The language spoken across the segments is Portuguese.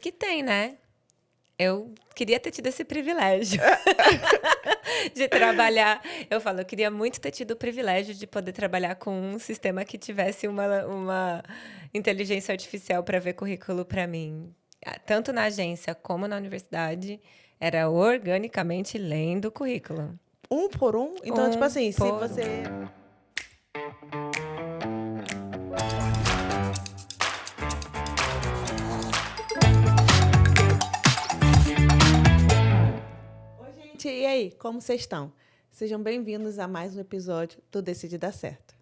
Que tem, né? Eu queria ter tido esse privilégio de trabalhar. Eu queria muito ter tido o privilégio de poder trabalhar com um sistema que tivesse uma inteligência artificial para ver currículo para mim. Tanto na agência como na universidade, era organicamente lendo o currículo. Um por um? Então, tipo assim, se por você... Oi, gente, e aí? Como vocês estão? Sejam bem-vindos a mais um episódio do Decide Dar Certo.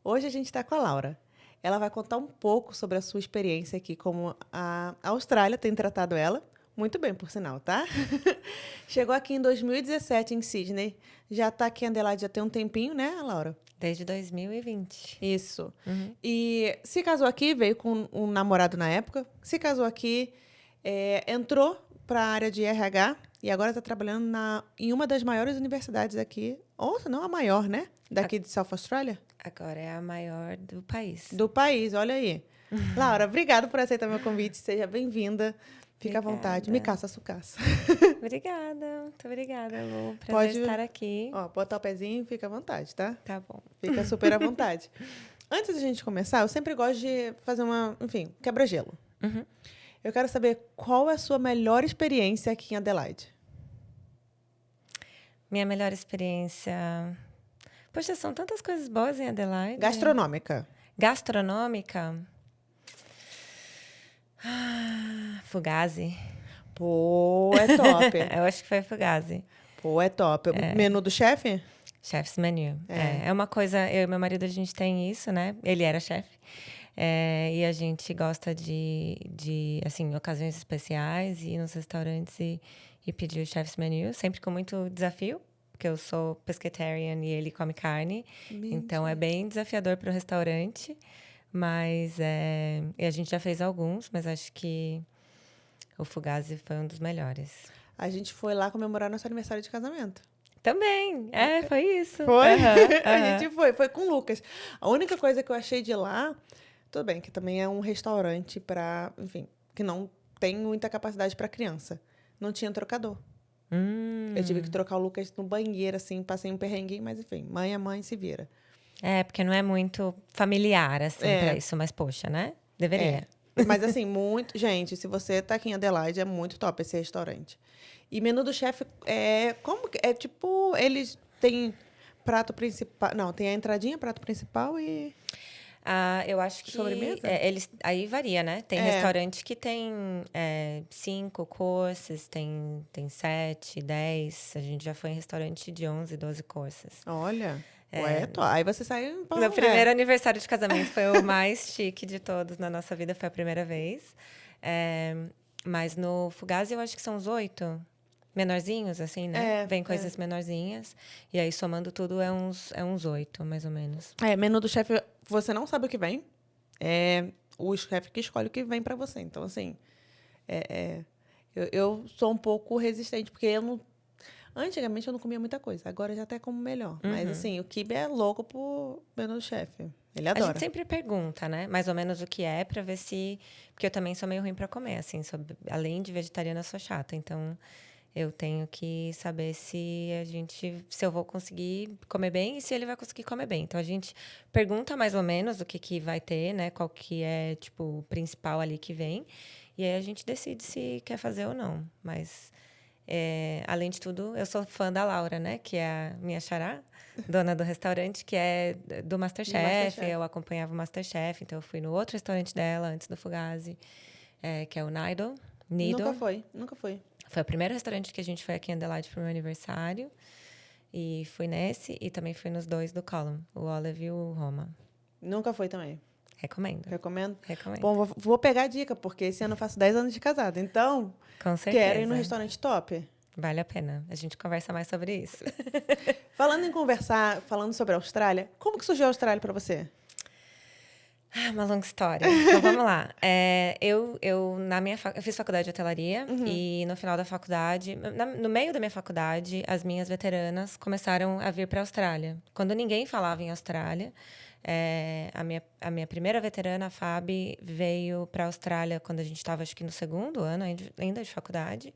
Hoje a gente está com a Laura. Ela vai contar um pouco sobre a sua experiência aqui, como a Austrália tem tratado ela. Muito bem, por sinal, tá? Chegou aqui em 2017 em Sydney. Já está aqui em Adelaide já tem um tempinho, né, Laura? Desde 2020. Isso. E se casou aqui, veio com um namorado na época. Se casou aqui, entrou para a área de RH e agora está trabalhando em uma das maiores universidades aqui, ou se não a maior, né? Daqui de South Australia. Agora é a maior do país. Do país, olha aí. Laura, obrigada por aceitar meu convite. Seja bem-vinda. Fica à vontade. Me caça, sucaça. Obrigada, muito obrigada, Lu. Prazer Pode estar aqui. Ó, botar o pezinho e fica à vontade, tá? Tá bom. Fica super à vontade. Antes da gente começar, eu sempre gosto de fazer quebra-gelo. Eu quero saber qual é a sua melhor experiência aqui em Adelaide. Minha melhor experiência... Poxa, são tantas coisas boas em Adelaide. Gastronômica. Gastronômica? Fugazi. Pô, é top. Eu acho que foi Fugazi. Pô, é top. Menu do chefe? Chef's menu. É uma coisa... Eu e meu marido, a gente tem isso, né? Ele era chefe. E a gente gosta de assim, ocasiões especiais, ir nos restaurantes e pedir o chef's menu, sempre com muito desafio, porque eu sou pescatarian e ele come carne. Mentira. Então, é bem desafiador para o restaurante. Mas e a gente já fez alguns, mas acho que o Fugazi foi um dos melhores. A gente foi lá comemorar nosso aniversário de casamento. Também, foi isso. Foi? Aham. A gente foi com o Lucas. A única coisa que eu achei de lá, tudo bem, que também é um restaurante para, enfim, que não tem muita capacidade para criança. Não tinha trocador. Eu tive que trocar o Lucas no banheiro, assim, passei um perrenguinho, mas enfim, mãe é mãe, se vira. Porque não é muito familiar, assim, pra isso. Mas, poxa, né? Deveria. Mas, assim, muito... Gente, se você tá aqui em Adelaide, é muito top esse restaurante. E menu do chefe é tipo... Eles têm prato principal... Não, tem a entradinha, prato principal e... Eu acho que... Sobremesa? Aí varia, né? Tem restaurante que tem 5 courses, tem 7, 10. A gente já foi em restaurante de 11, 12 courses. Olha... Ué, aí você saiu... Meu primeiro aniversário de casamento foi o mais chique de todos na nossa vida. Foi a primeira vez. Mas no Fugazi, eu acho que são uns 8. Menorzinhos, assim, né? Vem coisas menorzinhas. E aí, somando tudo, é uns 8, mais ou menos. Menu do chefe, você não sabe o que vem. É o chefe que escolhe o que vem pra você. Então, assim... Eu sou um pouco resistente, porque eu não... Antigamente eu não comia muita coisa, agora eu já até como melhor. Mas, assim, o Kibe é louco pro menu do chefe. Ele adora. A gente sempre pergunta, né? Mais ou menos o que é, pra ver se... Porque eu também sou meio ruim pra comer, assim. Além de vegetariana, eu sou chata. Então, eu tenho que saber se eu vou conseguir comer bem e se ele vai conseguir comer bem. Então, a gente pergunta mais ou menos o que vai ter, né? Qual que é, tipo, o principal ali que vem. E aí, a gente decide se quer fazer ou não. Mas... além de tudo, eu sou fã da Laura, né? Que é a minha xará, dona do restaurante, que é do MasterChef. Eu acompanhava o MasterChef, então eu fui no outro restaurante dela, antes do Fugazi, que é o Nido. Nunca foi. Foi o primeiro restaurante que a gente foi aqui em Adelaide para o meu aniversário. E fui nesse, e também fui nos 2 do Column, o Olive e o Roma. Nunca foi também. Recomendo. Recomendo? Recomendo. Bom, vou pegar a dica, porque esse ano eu faço 10 anos de casada. Então, Com certeza. quero ir no restaurante top. Vale a pena. A gente conversa mais sobre isso. Falando em conversar, falando sobre a Austrália, como que surgiu a Austrália para você? Uma longa história. Então, vamos lá. Eu fiz faculdade de hotelaria e no final da faculdade, no meio da minha faculdade, as minhas veteranas começaram a vir para a Austrália. Quando ninguém falava em Austrália, A minha primeira veterana, a Fabi, veio para a Austrália quando a gente estava, acho que no segundo ano ainda de faculdade.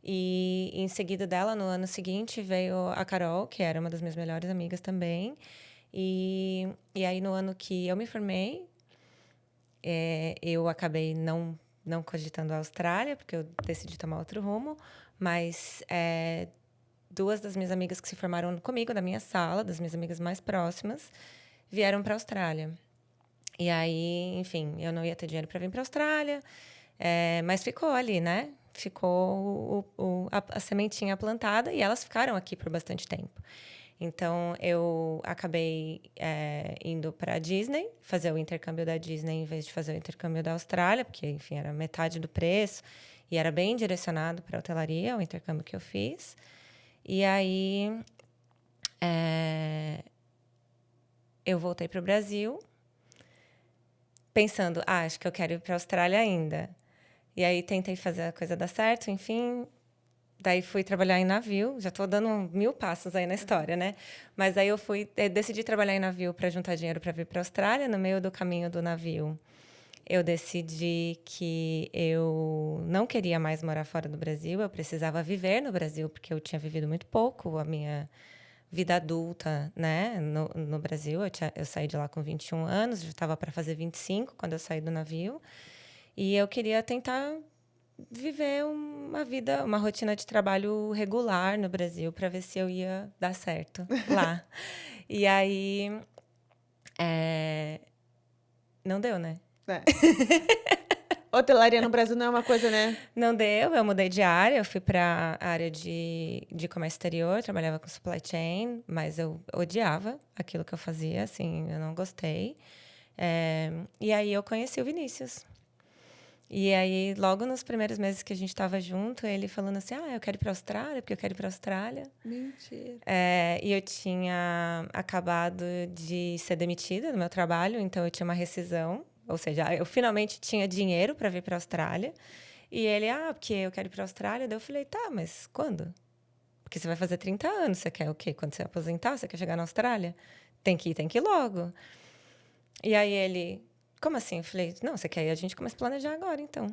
E em seguida dela, no ano seguinte, veio a Carol, que era uma das minhas melhores amigas também. E aí, no ano que eu me formei, eu acabei não cogitando a Austrália, porque eu decidi tomar outro rumo. Mas duas das minhas amigas que se formaram comigo, da minha sala, das minhas amigas mais próximas, vieram para a Austrália. E aí, enfim, eu não ia ter dinheiro para vir para a Austrália, mas ficou ali, né? Ficou a sementinha plantada e elas ficaram aqui por bastante tempo. Então, eu acabei indo para a Disney, fazer o intercâmbio da Disney em vez de fazer o intercâmbio da Austrália, porque, enfim, era metade do preço e era bem direcionado para a hotelaria, o intercâmbio que eu fiz. E aí, eu voltei para o Brasil, pensando, acho que eu quero ir para a Austrália ainda. E aí, tentei fazer a coisa dar certo, enfim. Daí, fui trabalhar em navio. Já estou dando 1000 passos aí na história, né? Mas aí, decidi trabalhar em navio para juntar dinheiro para vir para a Austrália. No meio do caminho do navio, eu decidi que eu não queria mais morar fora do Brasil. Eu precisava viver no Brasil, porque eu tinha vivido muito pouco a minha vida adulta, né, no Brasil. Eu saí de lá com 21 anos, já estava para fazer 25 quando eu saí do navio. E eu queria tentar viver uma vida, uma rotina de trabalho regular no Brasil para ver se eu ia dar certo lá. E aí, não deu, né? Hotelaria no Brasil não é uma coisa, né? Não deu, eu mudei de área, eu fui para a área de comércio exterior, trabalhava com supply chain, mas eu odiava aquilo que eu fazia, assim, eu não gostei. E aí eu conheci o Vinícius. E aí, logo nos primeiros meses que a gente estava junto, ele falando assim, eu quero ir para a Austrália, porque eu quero ir para a Austrália. Mentira. E eu tinha acabado de ser demitida do meu trabalho, então eu tinha uma rescisão. Ou seja, eu finalmente tinha dinheiro para vir para a Austrália. E ele, porque eu quero ir para a Austrália. Daí eu falei, tá, mas quando? Porque você vai fazer 30 anos, você quer o quê? Quando você aposentar, você quer chegar na Austrália? Tem que ir logo. E aí ele, como assim? Eu falei, não, você quer ir? A gente começa a planejar agora, então.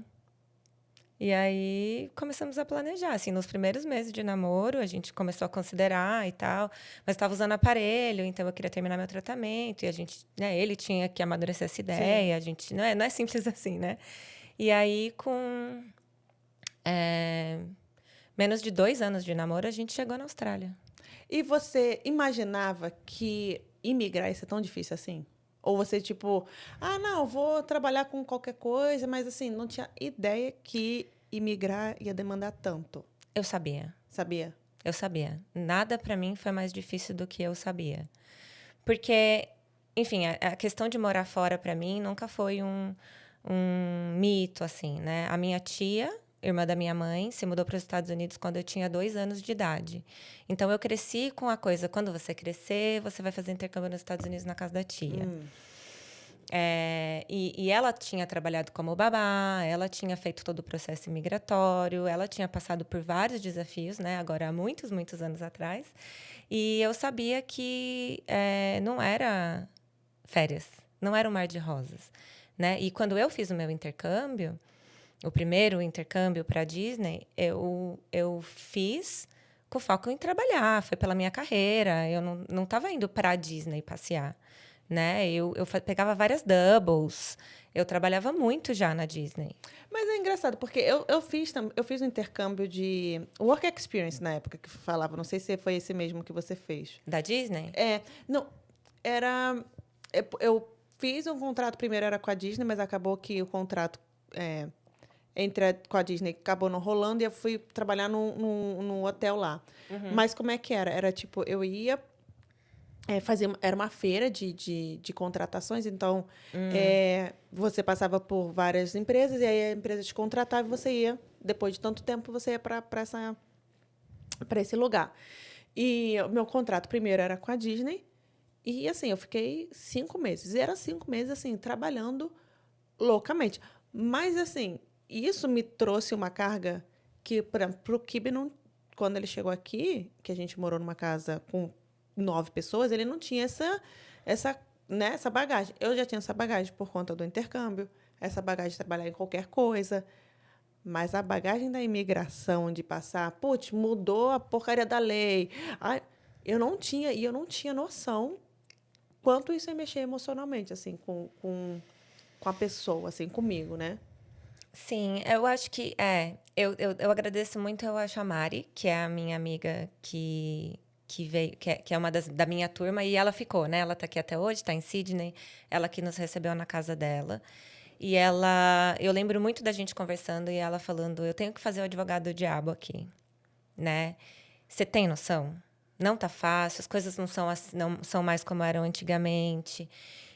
E aí começamos a planejar. Assim, nos primeiros meses de namoro, a gente começou a considerar e tal, mas estava usando aparelho, então eu queria terminar meu tratamento. E a gente, né, ele tinha que amadurecer essa ideia. Sim. A gente não é simples assim, né? E aí, com menos de 2 anos de namoro, a gente chegou na Austrália. E você imaginava que imigrar ia ser tão difícil assim? Ou você, tipo, não, vou trabalhar com qualquer coisa, mas assim, não tinha ideia que imigrar ia demandar tanto? Eu sabia. Sabia? Eu sabia. Nada para mim foi mais difícil do que eu sabia. Porque, enfim, a questão de morar fora para mim nunca foi um mito, assim, né? A minha tia, irmã da minha mãe, se mudou para os Estados Unidos quando eu tinha 2 anos de idade. Então, eu cresci com a coisa, quando você crescer, você vai fazer intercâmbio nos Estados Unidos na casa da tia. E ela tinha trabalhado como babá, ela tinha feito todo o processo imigratório, ela tinha passado por vários desafios, né? Agora, há muitos, muitos anos atrás. E eu sabia que não era férias, não era um mar de rosas, né? E quando eu fiz o meu intercâmbio, o primeiro intercâmbio para a Disney, eu fiz com foco em trabalhar, foi pela minha carreira. Eu não estava indo para a Disney passear, né? Eu pegava várias doubles, eu trabalhava muito já na Disney. Mas é engraçado, porque eu fiz um intercâmbio de work experience na época que falava. Não sei se foi esse mesmo que você fez. Da Disney? Não, era... Eu fiz um contrato, primeiro era com a Disney, mas acabou que o contrato com a Disney acabou não rolando e eu fui trabalhar num hotel lá. Mas como é que era? Era tipo, eu ia era uma feira de contratações, então você passava por várias empresas e aí a empresa te contratava e você ia, depois de tanto tempo, você ia para esse lugar. E o meu contrato primeiro era com a Disney e, assim, eu fiquei 5 meses. E era 5 meses, assim, trabalhando loucamente. Mas, assim, isso me trouxe uma carga que, para o Kibe, quando ele chegou aqui, que a gente morou numa casa com 9 pessoas, ele não tinha essa né, essa bagagem. Eu já tinha essa bagagem por conta do intercâmbio, essa bagagem de trabalhar em qualquer coisa. Mas a bagagem da imigração, de passar, putz, mudou a porcaria da lei. Ai, eu não tinha noção quanto isso ia mexer emocionalmente, assim, com a pessoa, assim, comigo, né? Sim, eu acho que eu agradeço muito, eu acho, a Mari, que é a minha amiga que veio, que é uma da minha turma, e ela ficou, né? Ela tá aqui até hoje, tá em Sydney, ela que nos recebeu na casa dela. E eu lembro muito da gente conversando e ela falando, eu tenho que fazer o advogado do diabo aqui, né? Você tem noção? Não tá fácil, as coisas não são mais como eram antigamente.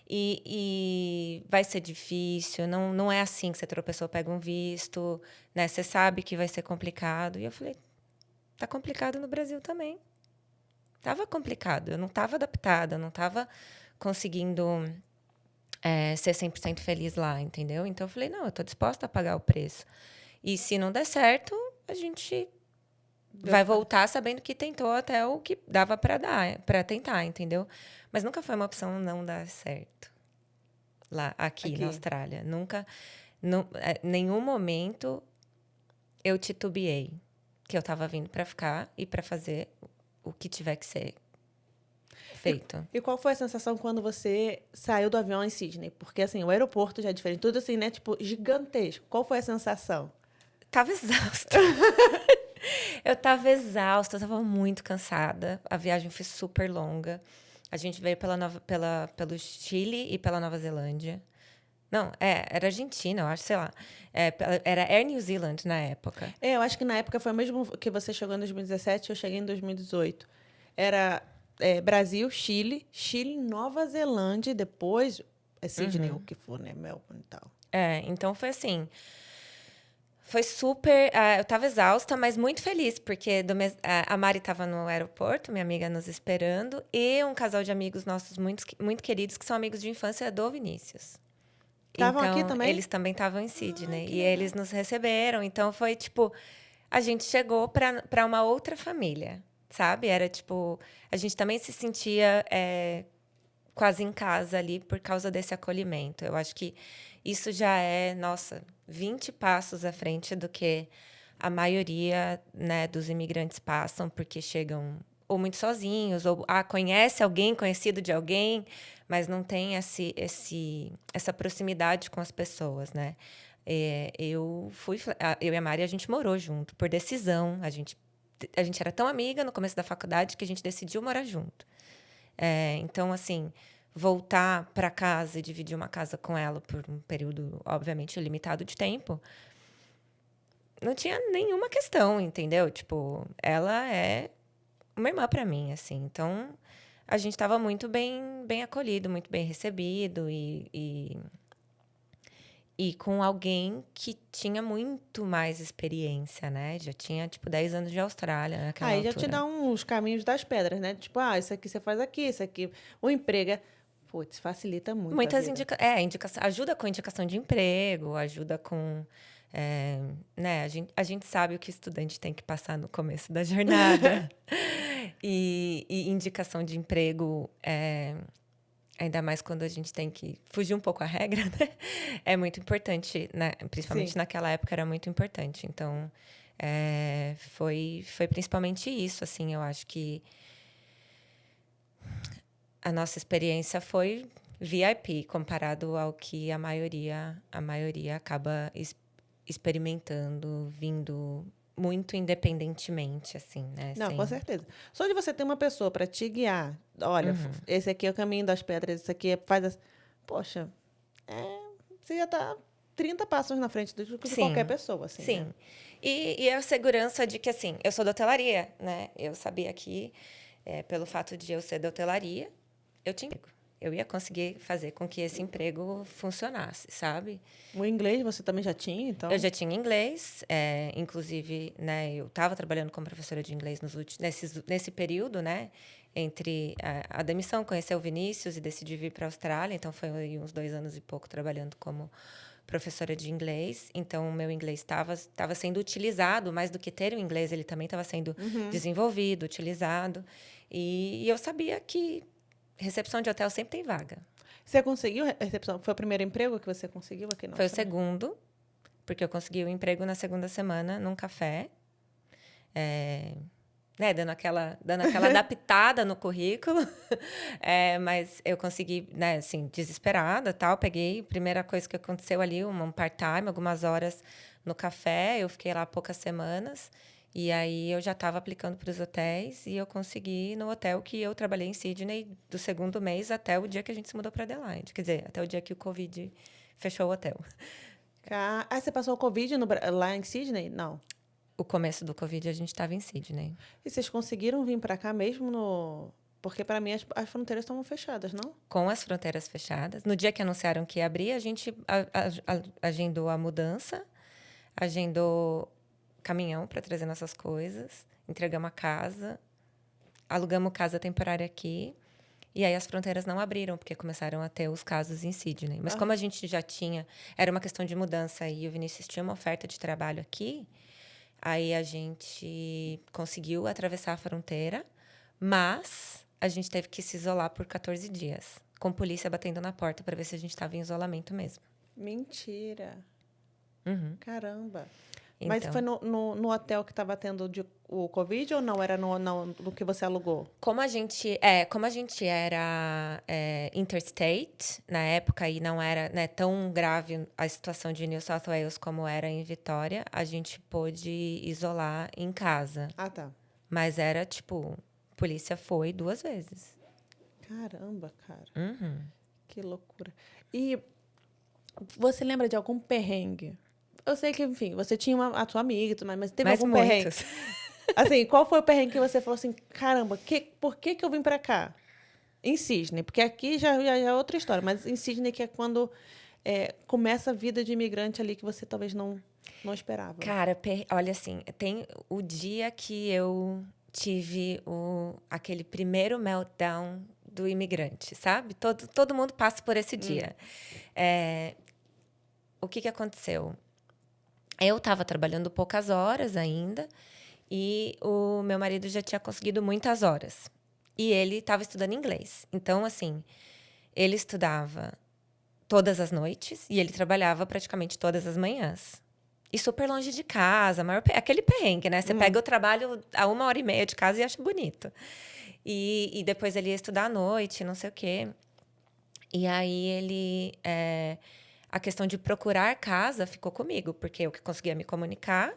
E vai ser difícil, não é assim que você tropeçou, pega um visto, né? Você sabe que vai ser complicado. E eu falei, tá complicado no Brasil também. Tava complicado, eu não estava adaptada, eu não estava conseguindo ser 100% feliz lá, entendeu? Então eu falei, não, eu tô disposta a pagar o preço. E se não der certo, a gente vai voltar sabendo que tentou até o que dava para dar, para tentar, entendeu? Mas nunca foi uma opção não dar certo lá aqui na Aqui. Austrália. Nunca, nenhum momento eu titubeei que eu estava vindo para ficar e para fazer o que tiver que ser feito. E qual foi a sensação quando você saiu do avião em Sydney? Porque, assim, o aeroporto já é diferente, tudo assim, né? Tipo, gigantesco. Qual foi a sensação? Tava exausta. Eu estava tava muito cansada. A viagem foi super longa. A gente veio pelo Chile e pela Nova Zelândia. Não, era Argentina, eu acho, sei lá. Era Air New Zealand na época. Eu acho que na época foi mesmo que você chegou em 2017, eu cheguei em 2018. Era Brasil, Chile, Nova Zelândia, e depois Sydney, o que for, né? Melbourne e tal. Então foi assim. Foi super. Eu tava exausta, mas muito feliz, porque a Mari tava no aeroporto, minha amiga nos esperando, e um casal de amigos nossos muito queridos, que são amigos de infância do Vinícius. Estavam aqui Então, também? eles também estavam em Sydney. Que E legal. eles nos receberam. Então, foi tipo. A gente chegou para uma outra família, sabe? Era tipo. A gente também se sentia quase em casa ali por causa desse acolhimento. Eu acho que isso já é, nossa, 20 passos à frente do que a maioria, né, dos imigrantes passam, porque chegam ou muito sozinhos, ou conhece alguém, conhecido de alguém, mas não tem essa proximidade com as pessoas, né? Eu e a Mari, a gente morou junto, por decisão. A gente era tão amiga no começo da faculdade que a gente decidiu morar junto. Então, assim, voltar para casa e dividir uma casa com ela por um período, obviamente, limitado de tempo, não tinha nenhuma questão, entendeu? Tipo, ela é uma irmã para mim, assim. Então, a gente estava muito bem acolhido, muito bem recebido e com alguém que tinha muito mais experiência, né? Já tinha, tipo, 10 anos de Austrália naquela Aí já te altura. dá uns caminhos das pedras, né? Tipo, isso aqui você faz aqui, isso aqui. O emprego é. Putz, facilita muito a Muitas vida. ajuda com indicação de emprego, ajuda com, né, a gente sabe o que o estudante tem que passar no começo da jornada. E indicação de emprego, ainda mais quando a gente tem que fugir um pouco à regra, né? É muito importante, né? Sim. Principalmente naquela época era muito importante. Então, foi principalmente isso, assim, eu acho que a nossa experiência foi VIP comparado ao que a maioria acaba experimentando, vindo muito independentemente, assim, né? Não, com certeza. Só de você ter uma pessoa para te guiar, olha, esse aqui é o caminho das pedras, isso aqui faz assim. Poxa, você já tá 30 passos na frente de qualquer Sim, pessoa, assim, né? sim. E a segurança de que, assim, eu sou da hotelaria, né? Eu sabia que, pelo fato de eu ser da hotelaria, eu tinha emprego. Eu ia conseguir fazer com que esse emprego funcionasse, sabe? O inglês você também já tinha, Eu então. já tinha inglês, inclusive, né, eu estava trabalhando como professora de inglês nesse período, né, entre a demissão, conhecer o Vinícius e decidi vir para a Austrália, então foi aí uns 2 anos e pouco trabalhando como professora de inglês, então o meu inglês estava sendo utilizado, mais do que ter o inglês, ele também estava sendo desenvolvido, utilizado, e eu sabia que recepção de hotel sempre tem vaga. Você conseguiu a recepção? Foi o primeiro emprego que você conseguiu aqui na Foi o Austrália? segundo, porque eu consegui o emprego na segunda semana num café. Né, dando aquela adaptada no currículo. Mas eu consegui, né, assim, desesperada, tal. Peguei, primeira coisa que aconteceu ali, um part-time, algumas horas no café. Eu fiquei lá poucas semanas. E aí eu já estava aplicando para os hotéis e eu consegui no hotel que eu trabalhei em Sydney do segundo mês até o dia que a gente se mudou para Adelaide. Quer dizer, até o dia que o Covid fechou o hotel. Ah, você passou o Covid lá em Sydney? Não. O começo do Covid a gente estava em Sydney. E vocês conseguiram vir para cá mesmo no... Porque para mim as fronteiras estavam fechadas, não? Com as fronteiras fechadas. No dia que anunciaram que ia abrir, a gente agendou a mudança, agendou caminhão para trazer nossas coisas, entregamos a casa, alugamos casa temporária aqui. E aí as fronteiras não abriram, porque começaram a ter os casos em Sydney. Mas como a gente já tinha... Era uma questão de mudança e o Vinícius tinha uma oferta de trabalho aqui, aí a gente conseguiu atravessar a fronteira, mas a gente teve que se isolar por 14 dias, com polícia batendo na porta para ver se a gente estava em isolamento mesmo. Mentira. Uhum. Caramba. Mas Então, foi no hotel que estava tendo o Covid ou não? Era no que você alugou? como a gente era interstate na época e não era, né, tão grave a situação de New South Wales como era em Vitória, a gente pôde isolar em casa. Ah, tá. Mas era tipo, polícia foi 2 vezes. Caramba, cara. Uhum. Que loucura. E você lembra de algum perrengue? Eu sei que, enfim, você tinha a sua amiga e tudo mais, mas teve Mas algum perrengue? muitos. Assim, qual foi o perrengue que você falou assim, caramba, por que eu vim pra cá? Em Sydney, porque aqui já é outra história, mas em Sydney que é quando começa a vida de imigrante ali que você talvez não esperava. Cara, olha assim, tem o dia que eu tive aquele primeiro meltdown do imigrante, sabe? Todo mundo passa por esse dia. O que aconteceu? Eu estava trabalhando poucas horas ainda e o meu marido já tinha conseguido muitas horas. E ele estava estudando inglês. Então, assim, ele estudava todas as noites e ele trabalhava praticamente todas as manhãs. E super longe de casa, aquele perrengue, né? Você pega o trabalho a 1h30 de casa e acha bonito. E depois ele ia estudar à noite, não sei o quê. E aí a questão de procurar casa ficou comigo, porque eu que conseguia me comunicar,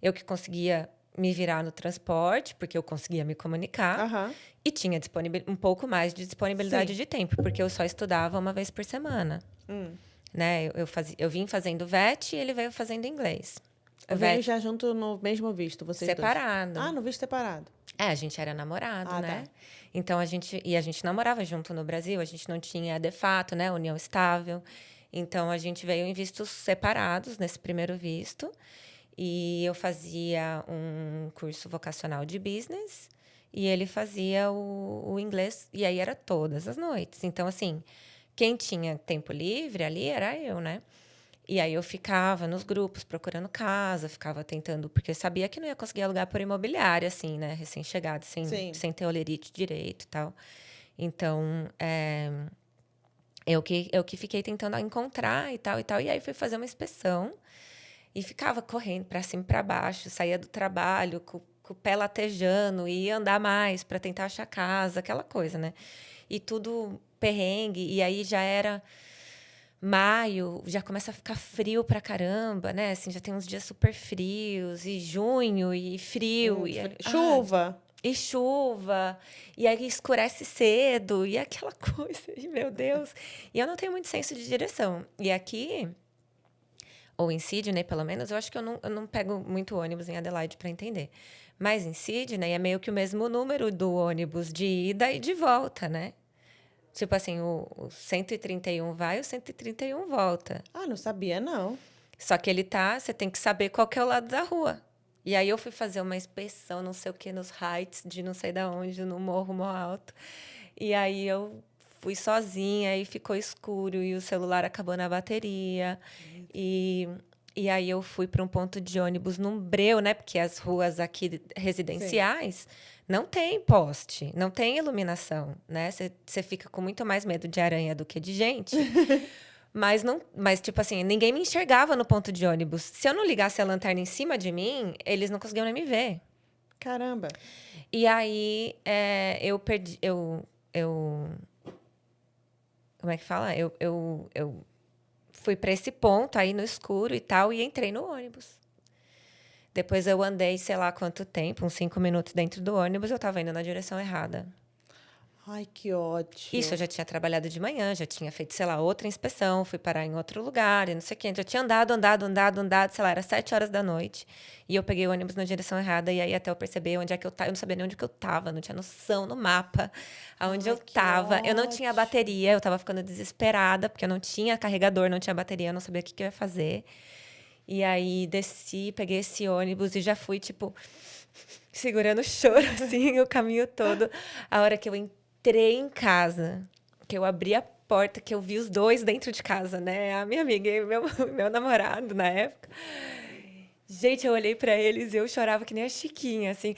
eu que conseguia me virar no transporte, porque eu conseguia me comunicar, Aham. e tinha um pouco mais de disponibilidade Sim. de tempo, porque eu só estudava uma vez por semana. Né? Eu vim fazendo VET e ele veio fazendo inglês. Veio já junto no mesmo visto, vocês dois? Separado. Ah, no visto separado. A gente era namorado, Ah, né? tá. Então a gente namorava junto no Brasil, a gente não tinha de fato, né, união estável. Então a gente veio em vistos separados nesse primeiro visto. E eu fazia um curso vocacional de business e ele fazia o inglês, e aí era todas as noites. Então, assim, quem tinha tempo livre ali era eu, né? E aí eu ficava nos grupos procurando casa, ficava tentando, porque eu sabia que não ia conseguir alugar por imobiliária, assim, né? Recém-chegado, Sim. sem ter olerite direito e tal. Então, eu que fiquei tentando encontrar e tal e tal. E aí fui fazer uma inspeção e ficava correndo para cima e para baixo, saía do trabalho com o pé latejando, e ia andar mais para tentar achar casa, aquela coisa, né? E tudo perrengue, e aí já era maio, já começa a ficar frio pra caramba, né? Assim, já tem uns dias super frios, e junho, e frio, Chuva. e chuva, e aí escurece cedo, e aquela coisa, e, meu Deus. E eu não tenho muito senso de direção. E aqui, ou em Sydney, pelo menos, eu acho que eu não pego muito ônibus em Adelaide para entender. Mas em Sydney é meio que o mesmo número do ônibus de ida e de volta, né? Tipo assim, o 131 vai, o 131 volta. Ah, não sabia, não. Só que você tem que saber qual que é o lado da rua. E aí eu fui fazer uma inspeção, não sei o que, nos heights de não sei da onde, no morro mó alto. E aí eu fui sozinha e ficou escuro e o celular acabou na bateria. E E aí eu fui para um ponto de ônibus num breu, né? Porque as ruas aqui residenciais não tem poste, não tem iluminação, né? Você fica com muito mais medo de aranha do que de gente. Mas não, mas tipo assim, ninguém me enxergava no ponto de ônibus. Se eu não ligasse a lanterna em cima de mim, eles não conseguiam nem me ver. Caramba. E aí eu perdi, eu como é que fala? Eu fui para esse ponto aí no escuro e tal e entrei no ônibus. Depois eu andei, sei lá quanto tempo, uns 5 minutos dentro do ônibus, eu estava indo na direção errada. Ai, que Isso, eu ódio. já tinha trabalhado de manhã, já tinha feito, sei lá, outra inspeção, fui parar em outro lugar e não sei o quê. Já tinha andado, sei lá, era 7 horas da noite. E eu peguei o ônibus na direção errada, e aí até eu perceber onde é que eu tava. Eu não sabia nem onde que eu tava, não tinha noção no mapa aonde Ai, eu que tava. Eu não tinha ódio. bateria, eu tava ficando desesperada, porque eu não tinha carregador, não tinha bateria, eu não sabia o que, que eu ia fazer. E aí desci, peguei esse ônibus e já fui, tipo, segurando o choro, assim, o caminho todo. A hora que eu entrei em casa, que eu abri a porta, que eu vi os dois dentro de casa, né? A minha amiga e o meu namorado na época. Gente, eu olhei pra eles e eu chorava que nem a Chiquinha, assim.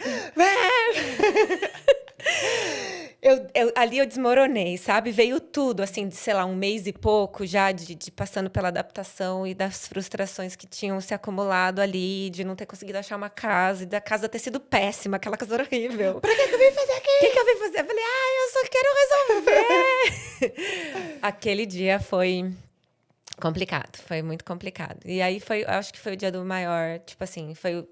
Ali eu desmoronei, sabe? Veio tudo, assim, de, sei lá, um mês e pouco já de passando pela adaptação e das frustrações que tinham se acumulado ali, de não ter conseguido achar uma casa, e da casa ter sido péssima, aquela casa era horrível. Pra que eu vim fazer O aqui? que eu vim fazer? Eu falei, eu só quero resolver. Aquele dia foi complicado, foi muito complicado. E aí foi, eu acho que foi o dia do maior, tipo assim, foi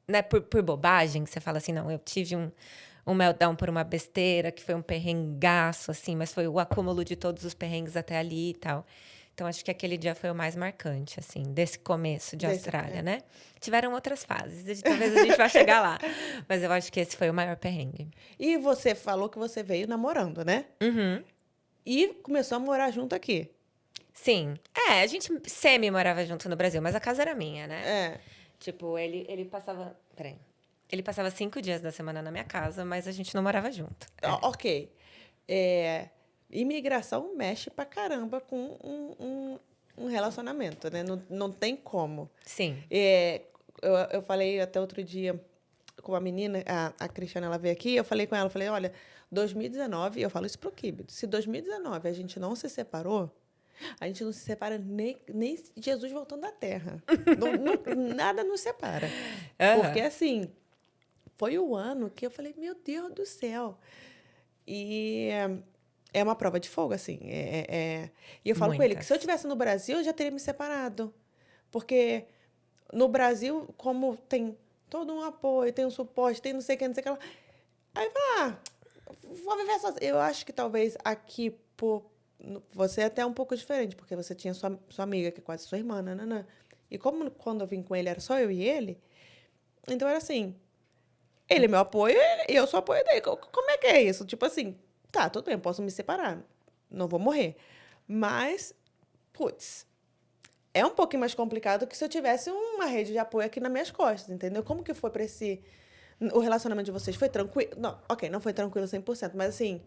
né, por bobagem, que você fala assim, não, eu tive um meltdown por uma besteira, que foi um perrengaço, assim, mas foi o acúmulo de todos os perrengues até ali e tal. Então, acho que aquele dia foi o mais marcante, assim, desse começo de Austrália, né? Tiveram outras fases, talvez a gente vá chegar lá. Mas eu acho que esse foi o maior perrengue. E você falou que você veio namorando, né? Uhum. E começou a morar junto aqui. Sim. A gente semi-morava junto no Brasil, mas a casa era minha, né? É. Tipo, ele passava... Peraí. Ele passava 5 dias da semana na minha casa, mas a gente não morava junto. Ok. Imigração mexe pra caramba com um relacionamento, né? Não, não tem como. Sim. Eu falei até outro dia com uma menina, a Cristiana, ela veio aqui, eu falei com ela, eu falei, olha, 2019, eu falo isso pro Kibido, se 2019 a gente não se separou, a gente não se separa nem Jesus voltando da terra. Nada nos separa. Porque, Aham. assim, foi o ano que eu falei, meu Deus do céu. E é uma prova de fogo, assim. E eu falo com ele que se eu Muitas. estivesse no Brasil, eu já teria me separado. Porque no Brasil, como tem todo um apoio, tem um suporte, tem não sei o que, não sei o que lá. Aí eu falo, vou viver sozinha. Eu acho que talvez aqui, você é até um pouco diferente, porque você tinha sua amiga, que é quase sua irmã, nananã. E como quando eu vim com ele era só eu e ele, então era assim, ele é meu apoio e eu sou apoio dele. Como é que é isso? Tipo assim, tá, tudo bem, eu posso me separar. Não vou morrer. Mas, putz, é um pouquinho mais complicado que se eu tivesse uma rede de apoio aqui nas minhas costas, entendeu? Como que foi pra esse... O relacionamento de vocês foi tranquilo? Não, ok, não foi tranquilo 100%, mas assim,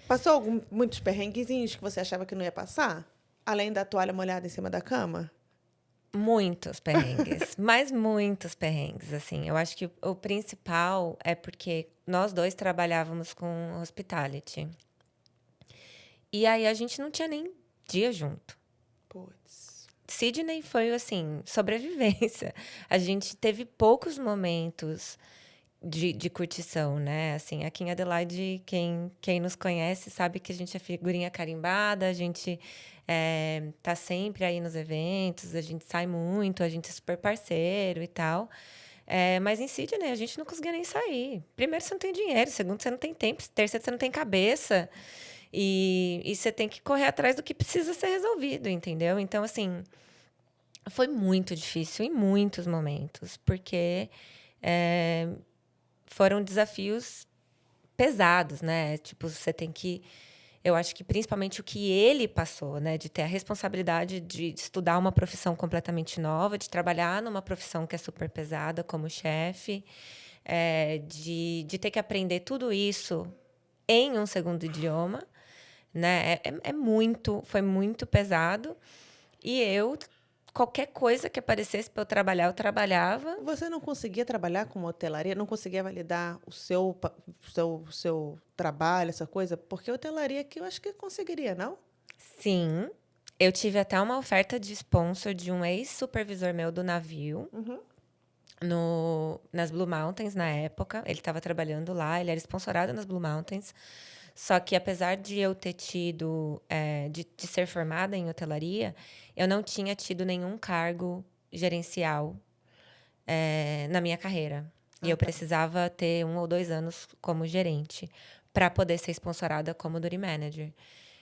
passou muitos perrenguezinhos que você achava que não ia passar? Além da toalha molhada em cima da cama? Muitos perrengues, mas muitos perrengues, assim. Eu acho que o principal é porque nós dois trabalhávamos com hospitality. E aí a gente não tinha nem dia junto. Putz. Sydney foi, assim, sobrevivência. A gente teve poucos momentos de curtição, né? Assim, aqui em Adelaide, quem nos conhece sabe que a gente é figurinha carimbada, a gente tá sempre aí nos eventos, a gente sai muito, a gente é super parceiro e tal. Mas em Sydney, a gente não conseguia nem sair. Primeiro, você não tem dinheiro. Segundo, você não tem tempo. Terceiro, você não tem cabeça. E você tem que correr atrás do que precisa ser resolvido, entendeu? Então, assim, foi muito difícil em muitos momentos, porque foram desafios pesados, né? Tipo, você tem que. Eu acho que principalmente o que ele passou, né? De ter a responsabilidade de estudar uma profissão completamente nova, de trabalhar numa profissão que é super pesada, como chefe, de ter que aprender tudo isso em um segundo idioma, né? Foi muito pesado. E eu qualquer coisa que aparecesse para eu trabalhar, eu trabalhava. Você não conseguia trabalhar com hotelaria? Não conseguia validar o seu trabalho, essa coisa? Porque hotelaria aqui eu acho que conseguiria, não? Sim, eu tive até uma oferta de sponsor de um ex-supervisor meu do navio, Uhum. nas Blue Mountains na época. Ele estava trabalhando lá, ele era sponsorado nas Blue Mountains. Só que apesar de eu ter tido, de ser formada em hotelaria, eu não tinha tido nenhum cargo gerencial na minha carreira. E Ah, eu tá. precisava ter 1 ou 2 anos como gerente para poder ser sponsorada como Duty Manager.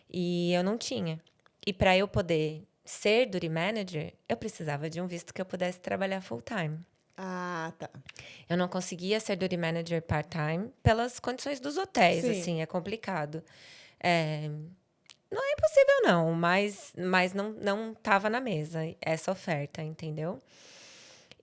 E eu não tinha. E para eu poder ser Duty Manager, eu precisava de um visto que eu pudesse trabalhar full time. Ah, tá. Eu não conseguia ser Duty Manager part-time pelas condições dos hotéis, Sim. assim, é complicado. É, não é impossível não, mas não estava na mesa essa oferta, entendeu?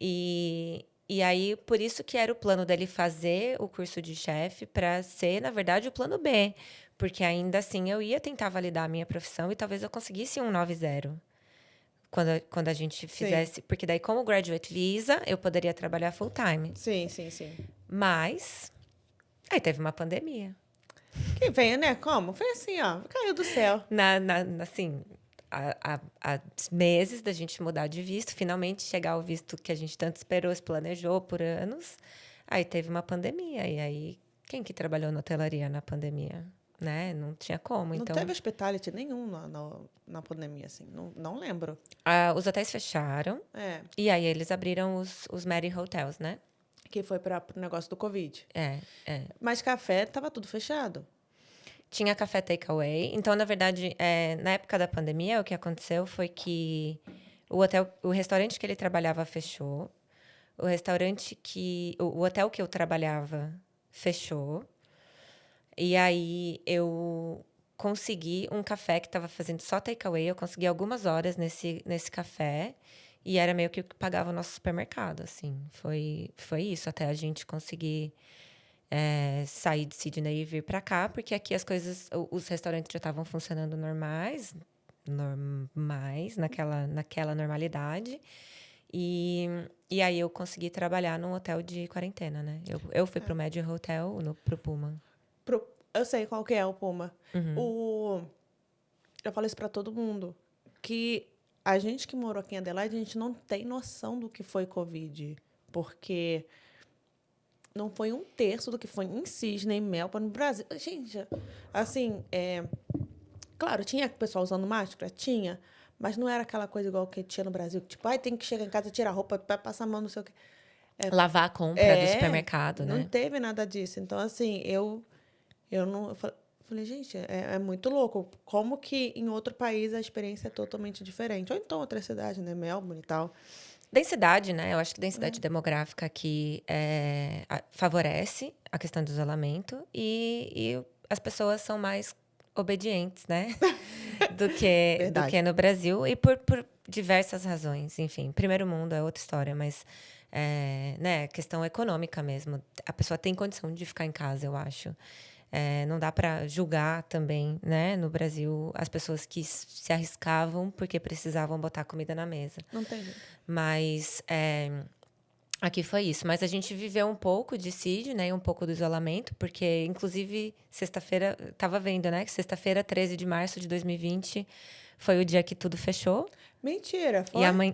E aí, por isso que era o plano dele fazer o curso de chefe para ser, na verdade, o plano B. Porque ainda assim eu ia tentar validar a minha profissão e talvez eu conseguisse um 90 quando a gente Sim. fizesse. Porque daí, como graduate visa, eu poderia trabalhar full time. Sim, sim, sim. Mas aí teve uma pandemia. Que venha, né? Como? Foi assim, ó. Caiu do céu. Assim, há meses da gente mudar de visto, finalmente chegar ao visto que a gente tanto esperou, se planejou por anos. Aí teve uma pandemia. E aí, quem que trabalhou na hotelaria na pandemia? Né? Não tinha como. Não Então, teve hospitality nenhum na pandemia, assim. Não, não lembro. os hotéis fecharam. É. E aí eles abriram os Mary Hotels, né? Que foi para o negócio do Covid. É, é. Mas café tava tudo fechado. Tinha café takeaway. Então, na verdade, na época da pandemia, o que aconteceu foi que o restaurante que ele trabalhava fechou. O hotel que eu trabalhava fechou. E aí eu consegui um café que estava fazendo só takeaway. Eu consegui algumas horas nesse café. E era meio que o que pagava o nosso supermercado, assim. Foi isso, até a gente conseguir sair de Sydney e vir para cá, porque aqui os restaurantes já estavam funcionando normais naquela normalidade. E, e aí eu consegui trabalhar num hotel de quarentena, né? Eu fui pro Med Hotel, pro Pullman. Eu sei qual que é o Puma. O, eu falo isso para todo mundo. Que a gente que morou aqui em Adelaide, a gente não tem noção do que foi Covid. Porque não foi um terço do que foi em Sydney, Melbourne, no Brasil. Gente, assim, claro, tinha pessoal usando máscara? Tinha. Mas não era aquela coisa igual que tinha no Brasil. Tipo, ai, tem que chegar em casa, tirar a roupa, passar a mão, não sei o quê. Lavar a compra do É, supermercado, não né? teve nada disso. Então, assim, eu não. Falei, gente, é muito louco. Como que em outro país a experiência é totalmente diferente? Ou então outra cidade, né? Melbourne e tal. Densidade, né? Eu acho que densidade demográfica aqui favorece a questão do isolamento e as pessoas são mais obedientes, né? do que Verdade. no Brasil e por diversas razões. Enfim, primeiro mundo é outra história, mas né, questão econômica mesmo. A pessoa tem condição de ficar em casa, eu acho. Não dá para julgar também, né, no Brasil, as pessoas que se arriscavam porque precisavam botar comida na mesa. Não tem jeito. Mas aqui foi isso. Mas a gente viveu um pouco de Sydney, um pouco do isolamento, porque, inclusive, sexta-feira, estava vendo, né, que sexta-feira, 13 de março de 2020, foi o dia que tudo fechou. Mentira, E foi? amanhã,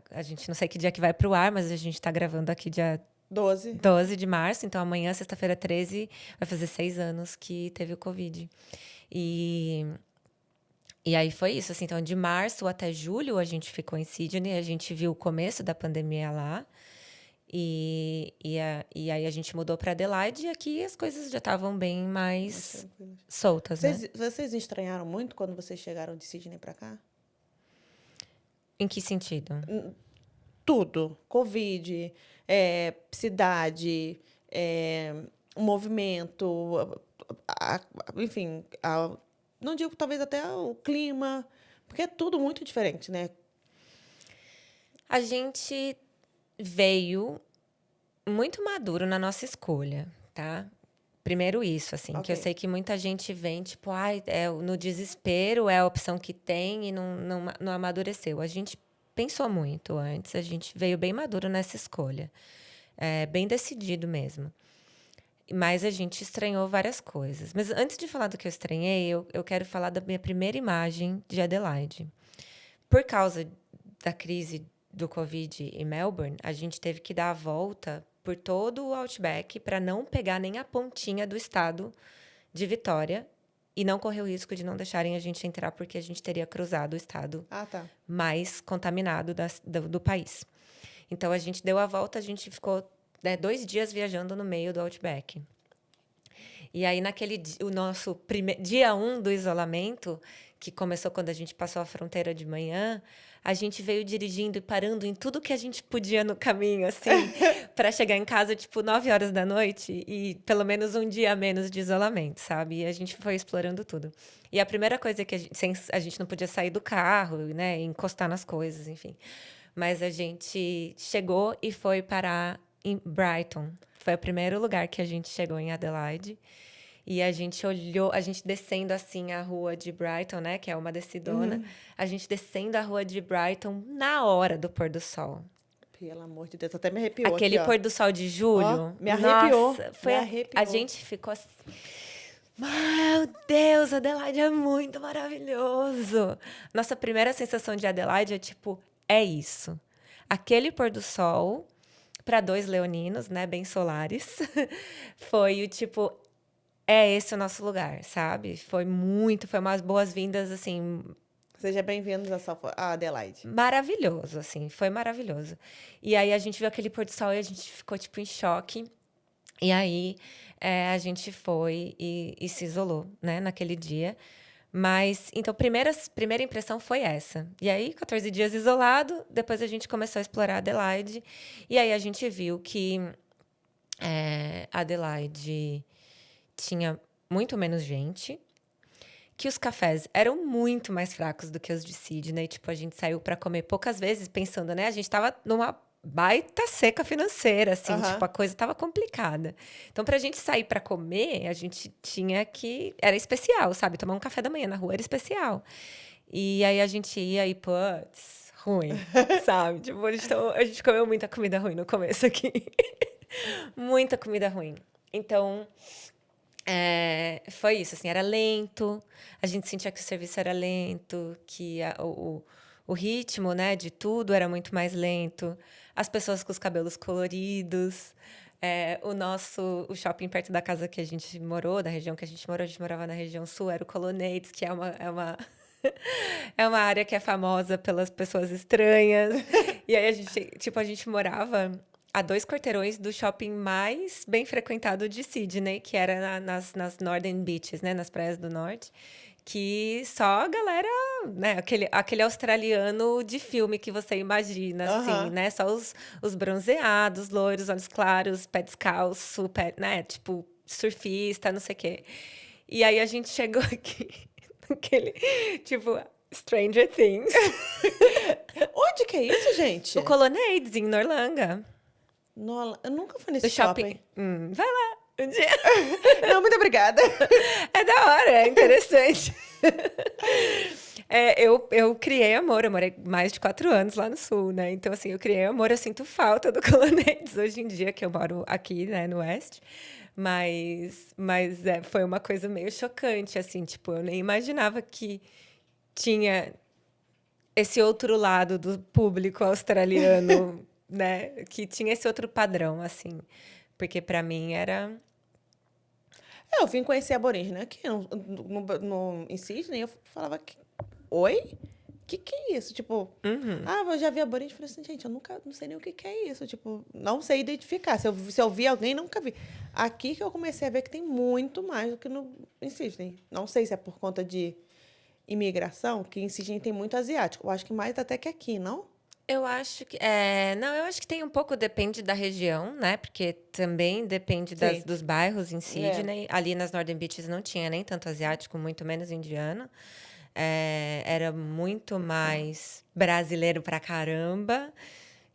a gente não sei que dia que vai para o ar, mas a gente está gravando aqui dia 12. 12 de março, então amanhã, sexta-feira, 13, vai fazer 6 anos que teve o Covid. E, e aí foi isso, assim, então de março até julho a gente ficou em Sydney, a gente viu o começo da pandemia lá, e aí a gente mudou para Adelaide e aqui as coisas já estavam bem Mais mais tranquilo. soltas, né? Vocês estranharam muito quando vocês chegaram de Sydney pra cá? Em que sentido? Tudo. Covid, cidade, movimento, enfim, não digo talvez até o clima, porque é tudo muito diferente, né? A gente veio muito maduro na nossa escolha, tá? Primeiro isso, assim, que eu Ok. sei que muita gente vem, tipo, ai, no desespero é a opção que tem e não amadureceu. A gente pensou muito antes, a gente veio bem maduro nessa escolha. Bem decidido mesmo. Mas a gente estranhou várias coisas. Mas antes de falar do que eu estranhei, eu quero falar da minha primeira imagem de Adelaide. Por causa da crise do Covid em Melbourne, a gente teve que dar a volta por todo o Outback para não pegar nem a pontinha do estado de Vitória e não correr o risco de não deixarem a gente entrar, porque a gente teria cruzado o estado Tá. mais contaminado do país. Então, a gente deu a volta, a gente ficou 2 dias viajando no meio do Outback. E aí, o nosso dia 1 do isolamento, que começou quando a gente passou a fronteira de manhã, a gente veio dirigindo e parando em tudo que a gente podia no caminho, assim, para chegar em casa, tipo, 9 horas da noite e pelo menos um dia a menos de isolamento, sabe? E a gente foi explorando tudo. E a primeira coisa que a gente não podia sair do carro, né, encostar nas coisas, enfim. Mas a gente chegou e foi parar em Brighton. Foi o primeiro lugar que a gente chegou em Adelaide. E a gente olhou, a gente descendo assim a rua de Brighton, né? Que é uma descidona. A gente descendo a rua de Brighton na hora do pôr do sol. Pelo amor de Deus, até me arrepiou Aquele aqui, ó. pôr do sol de julho. Me arrepiou. Nossa, Me arrepiou. a gente ficou assim. Meu Deus, Adelaide é muito maravilhoso. Nossa primeira sensação de Adelaide é tipo, é isso. Aquele pôr do sol para 2 leoninos, né, bem solares, foi o tipo, é esse o nosso lugar, sabe? Foi umas boas-vindas, assim, Seja bem-vindos a Adelaide. maravilhoso, assim, foi maravilhoso. E aí a gente viu aquele pôr do sol e a gente ficou, tipo, em choque. E aí a gente foi e se isolou, né, naquele dia. Mas, então, primeira impressão foi essa. E aí, 14 dias isolado, depois a gente começou a explorar Adelaide. E aí a gente viu que Adelaide tinha muito menos gente, que os cafés eram muito mais fracos do que os de Sydney. Tipo, a gente saiu para comer poucas vezes pensando, né? A gente tava numa baita seca financeira, assim, tipo, a coisa tava complicada. Então, pra gente sair para comer, a gente tinha que... Era especial, sabe? Tomar um café da manhã na rua era especial. E aí a gente ia e, putz, ruim, sabe? Tipo, a gente comeu muita comida ruim no começo aqui. Muita comida ruim. Então... foi isso, assim, era lento, a gente sentia que o serviço era lento, que o ritmo, né, de tudo era muito mais lento, as pessoas com os cabelos coloridos, o shopping perto da casa que a gente morou, da região que a gente morava na região sul, era o Colonnades, que é uma é uma área que é famosa pelas pessoas estranhas. E aí a gente morava a 2 quarteirões do shopping mais bem frequentado de Sydney, que era nas Northern Beaches, né, nas praias do norte, que só a galera, né, aquele australiano de filme que você imagina, assim, né, só os bronzeados, loiros, olhos claros, pé descalço, né, tipo, surfista, não sei o quê. E aí a gente chegou aqui, naquele, tipo, Stranger Things. Onde que é isso, gente? O Colonnades, em Norlanga. Eu nunca fui nesse O shopping. Vai lá, um dia. Não, muito obrigada. É da hora, é interessante. Eu criei amor, eu morei mais de 4 anos lá no sul, né? Então, assim, eu criei amor, eu sinto falta do Colonnades hoje em dia, que eu moro aqui, né, no Oeste. Mas foi uma coisa meio chocante, assim, tipo, eu nem imaginava que tinha esse outro lado do público australiano, né? Que tinha esse outro padrão, assim. Porque para mim era... Eu vim conhecer aborígene aqui em Sydney, eu falava que... Oi? Que é isso? Tipo, eu já vi aborígene, falei assim, gente, eu nunca, não sei nem o que é isso. Tipo, não sei identificar. Se eu vi alguém, nunca vi. Aqui que eu comecei a ver que tem muito mais do que em Sydney. Não sei se é por conta de imigração, que em Sydney tem muito asiático. Eu acho que mais até que aqui, não? Eu acho que... não, eu acho que tem um pouco, depende da região, né? Porque também depende dos bairros em Sydney. Ali nas Northern Beaches não tinha nem tanto asiático, muito menos indiano. Era muito mais brasileiro pra caramba.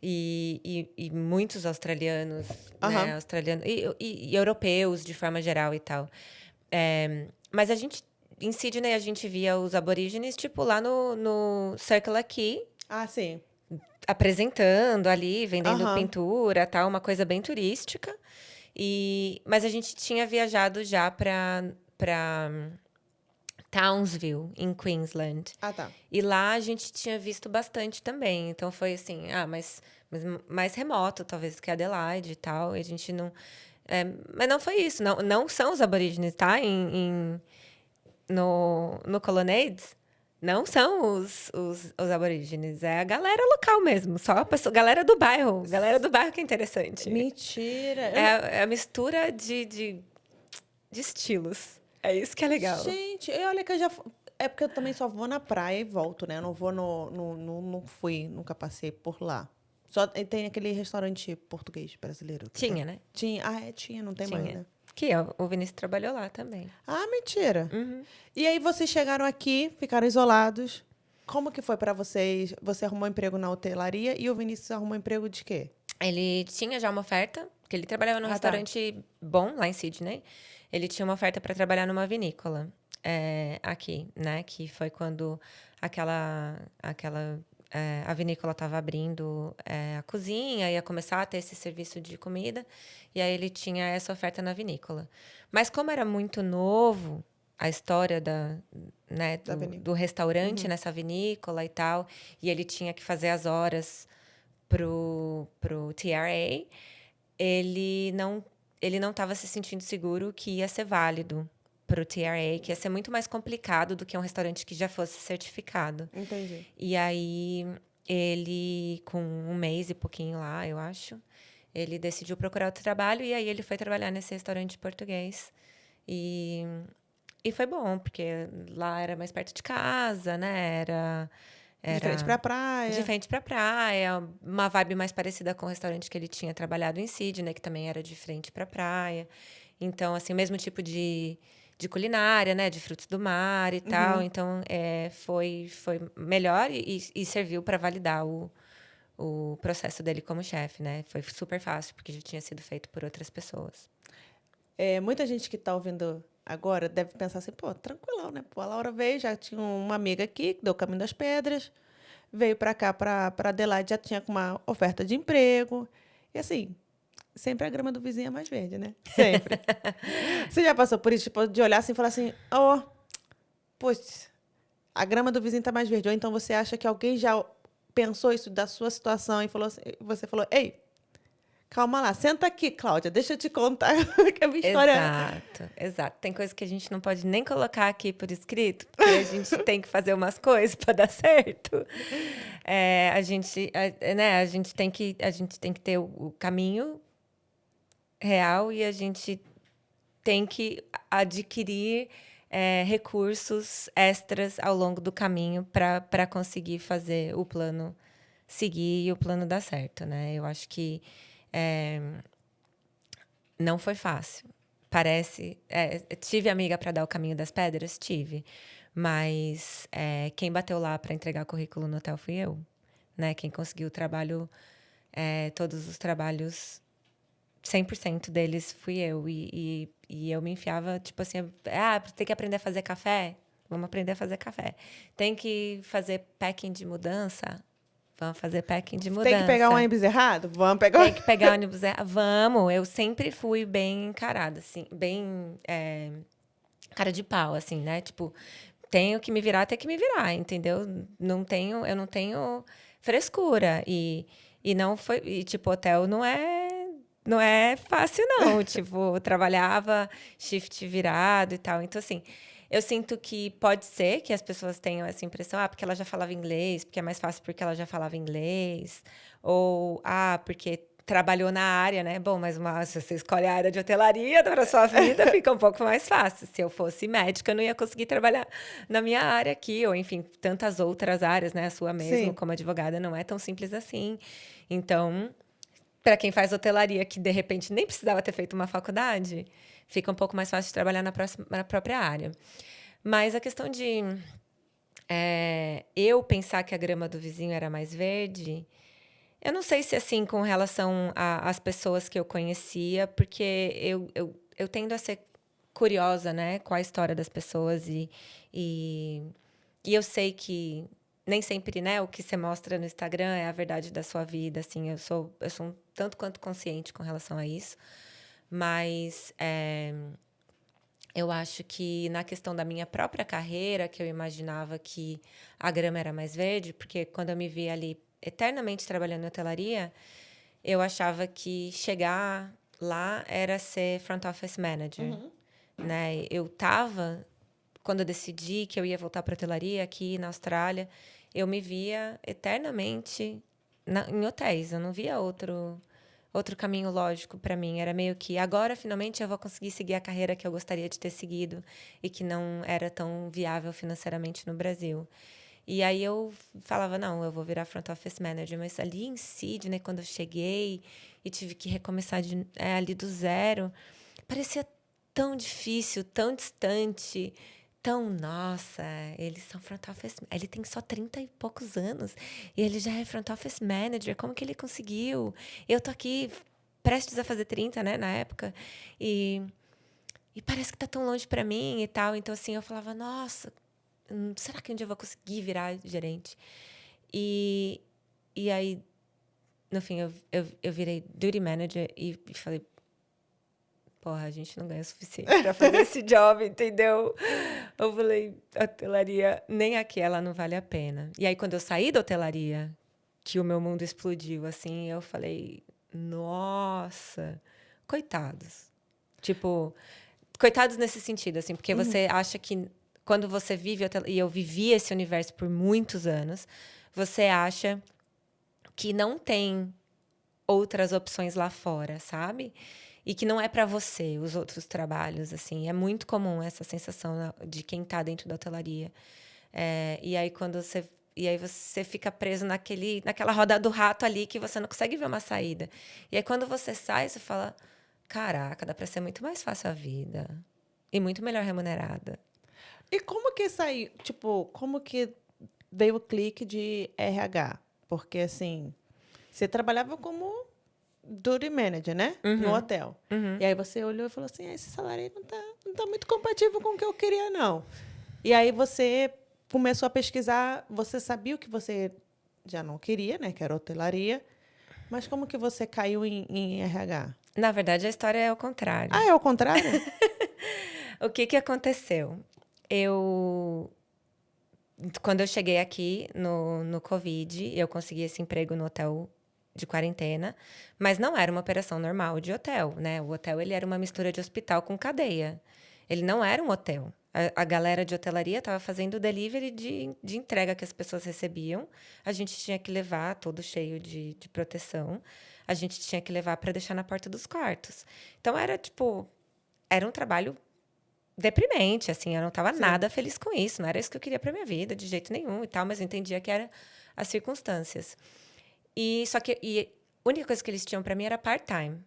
E muitos australianos, né? Australianos, e europeus, de forma geral e tal. Mas em Sydney, a gente via os aborígenes, tipo, lá no Circle aqui. Ah, sim. apresentando ali, vendendo Aham. pintura, tal, uma coisa bem turística. Mas a gente tinha viajado já para Townsville, em Queensland. Ah, tá. E lá a gente tinha visto bastante também. Então foi assim, mas mais remoto, talvez, que Adelaide e tal. E a gente não. Mas não foi isso. Não, não são os aborígenes, tá? No Colonnades. Não são os aborígenes. É a galera local mesmo. Só a pessoa, galera do bairro. Galera do bairro que é interessante. Mentira. É a mistura de estilos. É isso que é legal. Gente, olha que eu já. É porque eu também só vou na praia e volto, né? Eu não vou não fui, nunca passei por lá. Só tem aquele restaurante português brasileiro. Tinha, né? Tinha. Ah, tinha, não tem mais, Tinha. né? Que o Vinícius trabalhou lá também. Ah, mentira. Uhum. E aí vocês chegaram aqui, ficaram isolados. Como que foi pra vocês? Você arrumou emprego na hotelaria e o Vinícius arrumou emprego de quê? Ele tinha já uma oferta, porque ele trabalhava num Ah, tá. restaurante bom lá em Sydney. Ele tinha uma oferta para trabalhar numa vinícola aqui, né? Que foi quando a vinícola estava abrindo a cozinha, ia começar a ter esse serviço de comida. E aí ele tinha essa oferta na vinícola. Mas como era muito novo a história né, Da do, vinícola. do restaurante nessa vinícola e tal, e ele tinha que fazer as horas pro TRA, ele não estava se sentindo seguro que ia ser válido pro TRA, que ia ser muito mais complicado do que um restaurante que já fosse certificado. Entendi. E aí ele, com um mês e pouquinho lá, eu acho, ele decidiu procurar outro trabalho e aí ele foi trabalhar nesse restaurante português. E, e foi bom, porque lá era mais perto de casa, né? De frente Era pra de praia. frente pra praia, uma vibe mais parecida com o restaurante que ele tinha trabalhado em Sydney, que também era de frente pra praia. Então, assim, mesmo tipo de culinária, né? De frutos do mar e tal. Então, foi melhor e serviu para validar o processo dele como chefe, né? Foi super fácil, porque já tinha sido feito por outras pessoas. É, muita gente que está ouvindo agora deve pensar assim, pô, tranquilão, né? Pô, a Laura veio, já tinha uma amiga aqui, que deu o caminho das pedras, veio para cá, para Adelaide, já tinha com uma oferta de emprego. E assim, sempre a grama do vizinho é mais verde, né? Sempre. Você já passou por isso, tipo, de olhar assim e falar assim, oh, poxa, a grama do vizinho tá mais verde. Ou então você acha que alguém já pensou isso da sua situação e falou assim, você falou, ei, calma lá, senta aqui, Cláudia, deixa eu te contar que a minha história. Exato, exato. Tem coisa que a gente não pode nem colocar aqui por escrito, porque a gente tem que fazer umas coisas para dar certo. Né, a gente tem que ter o caminho real e a gente tem que adquirir recursos extras ao longo do caminho para conseguir fazer o plano seguir e o plano dar certo, né? Eu acho que não foi fácil. Parece. Tive amiga para dar o caminho das pedras? Tive. Mas quem bateu lá para entregar currículo no hotel fui eu. Né? Quem conseguiu o trabalho, todos os trabalhos, 100% deles fui eu. E eu me enfiava, tipo assim, tem que aprender a fazer café? Vamos aprender a fazer café. Tem que fazer packing de mudança? Vamos fazer packing de Tem que pegar um mudança. ônibus errado? Vamos pegar. Tem que pegar ônibus. Vamos, eu sempre fui bem encarada, assim, bem cara de pau, assim, né? Tipo, tenho que me virar, tem que me virar, entendeu? Eu não tenho frescura. E não foi. E, tipo, hotel não é fácil, não. Tipo, eu trabalhava shift virado e tal. Então, assim, eu sinto que pode ser que as pessoas tenham essa impressão, porque ela já falava inglês, porque é mais fácil porque ela já falava inglês, ou porque trabalhou na área, né? Bom, se você escolhe a área de hotelaria para sua vida, fica um pouco mais fácil. Se eu fosse médica, eu não ia conseguir trabalhar na minha área aqui, ou enfim, tantas outras áreas, né? A sua mesmo, Sim. como advogada, não é tão simples assim. Então, para quem faz hotelaria, que de repente nem precisava ter feito uma faculdade, fica um pouco mais fácil de trabalhar na própria área. Mas a questão de eu pensar que a grama do vizinho era mais verde, eu não sei se assim com relação às pessoas que eu conhecia, porque eu tendo a ser curiosa, né, com a história das pessoas e eu sei que nem sempre, né, o que você mostra no Instagram é a verdade da sua vida, assim, eu sou um tanto quanto consciente com relação a isso, mas, eu acho que na questão da minha própria carreira, que eu imaginava que a grama era mais verde, porque quando eu me via ali eternamente trabalhando em hotelaria, eu achava que chegar lá era ser front office manager, né? Quando eu decidi que eu ia voltar para hotelaria aqui na Austrália, eu me via eternamente em hotéis. Eu não via outro caminho lógico para mim. Era meio que agora finalmente eu vou conseguir seguir a carreira que eu gostaria de ter seguido e que não era tão viável financeiramente no Brasil. E aí eu falava, não, eu vou virar front office manager, mas ali em Sydney, quando eu cheguei e tive que recomeçar ali do zero, parecia tão difícil, tão distante, tão, nossa, eles são front office, ele tem só 30 e poucos anos e ele já é front office manager, como que ele conseguiu? Eu tô aqui prestes a fazer 30, né, na época, e, e parece que tá tão longe para mim e tal, então assim, eu falava, nossa, será que um dia eu vou conseguir virar gerente? E, e aí, no fim, eu virei duty manager e falei, porra, a gente não ganha o suficiente para fazer esse job, entendeu? Eu falei, a hotelaria, nem aquela não vale a pena. E aí, quando eu saí da hotelaria, que o meu mundo explodiu, assim, eu falei, nossa, coitados. Tipo, coitados nesse sentido, assim, porque você acha que quando você vive, e eu vivi esse universo por muitos anos, você acha que não tem outras opções lá fora, sabe? E que não é para você os outros trabalhos, assim. É muito comum essa sensação de quem está dentro da hotelaria. E aí você fica preso naquela roda do rato ali que você não consegue ver uma saída. E aí quando você sai, você fala, caraca, dá para ser muito mais fácil a vida e muito melhor remunerada. E como que saiu, tipo, como que veio o clique de RH? Porque, assim, você trabalhava como duty manager, né? No hotel. E aí você olhou e falou assim, esse salário aí não tá muito compatível com o que eu queria, não. E aí você começou a pesquisar, você sabia o que você já não queria, né? Que era hotelaria. Mas como que você caiu em RH? Na verdade, a história é o contrário. Ah, é o contrário? O que aconteceu? Quando eu cheguei aqui no Covid, eu consegui esse emprego no hotel de quarentena, mas não era uma operação normal de hotel, né? O hotel ele era uma mistura de hospital com cadeia. Ele não era um hotel. A galera de hotelaria estava fazendo delivery de entrega que as pessoas recebiam. A gente tinha que levar todo cheio de proteção. A gente tinha que levar para deixar na porta dos quartos. Então era tipo, era um trabalho deprimente, assim, eu não estava nada feliz com isso, não era isso que eu queria para minha vida, de jeito nenhum e tal, mas eu entendia que era as circunstâncias. E a única coisa que eles tinham para mim era part-time.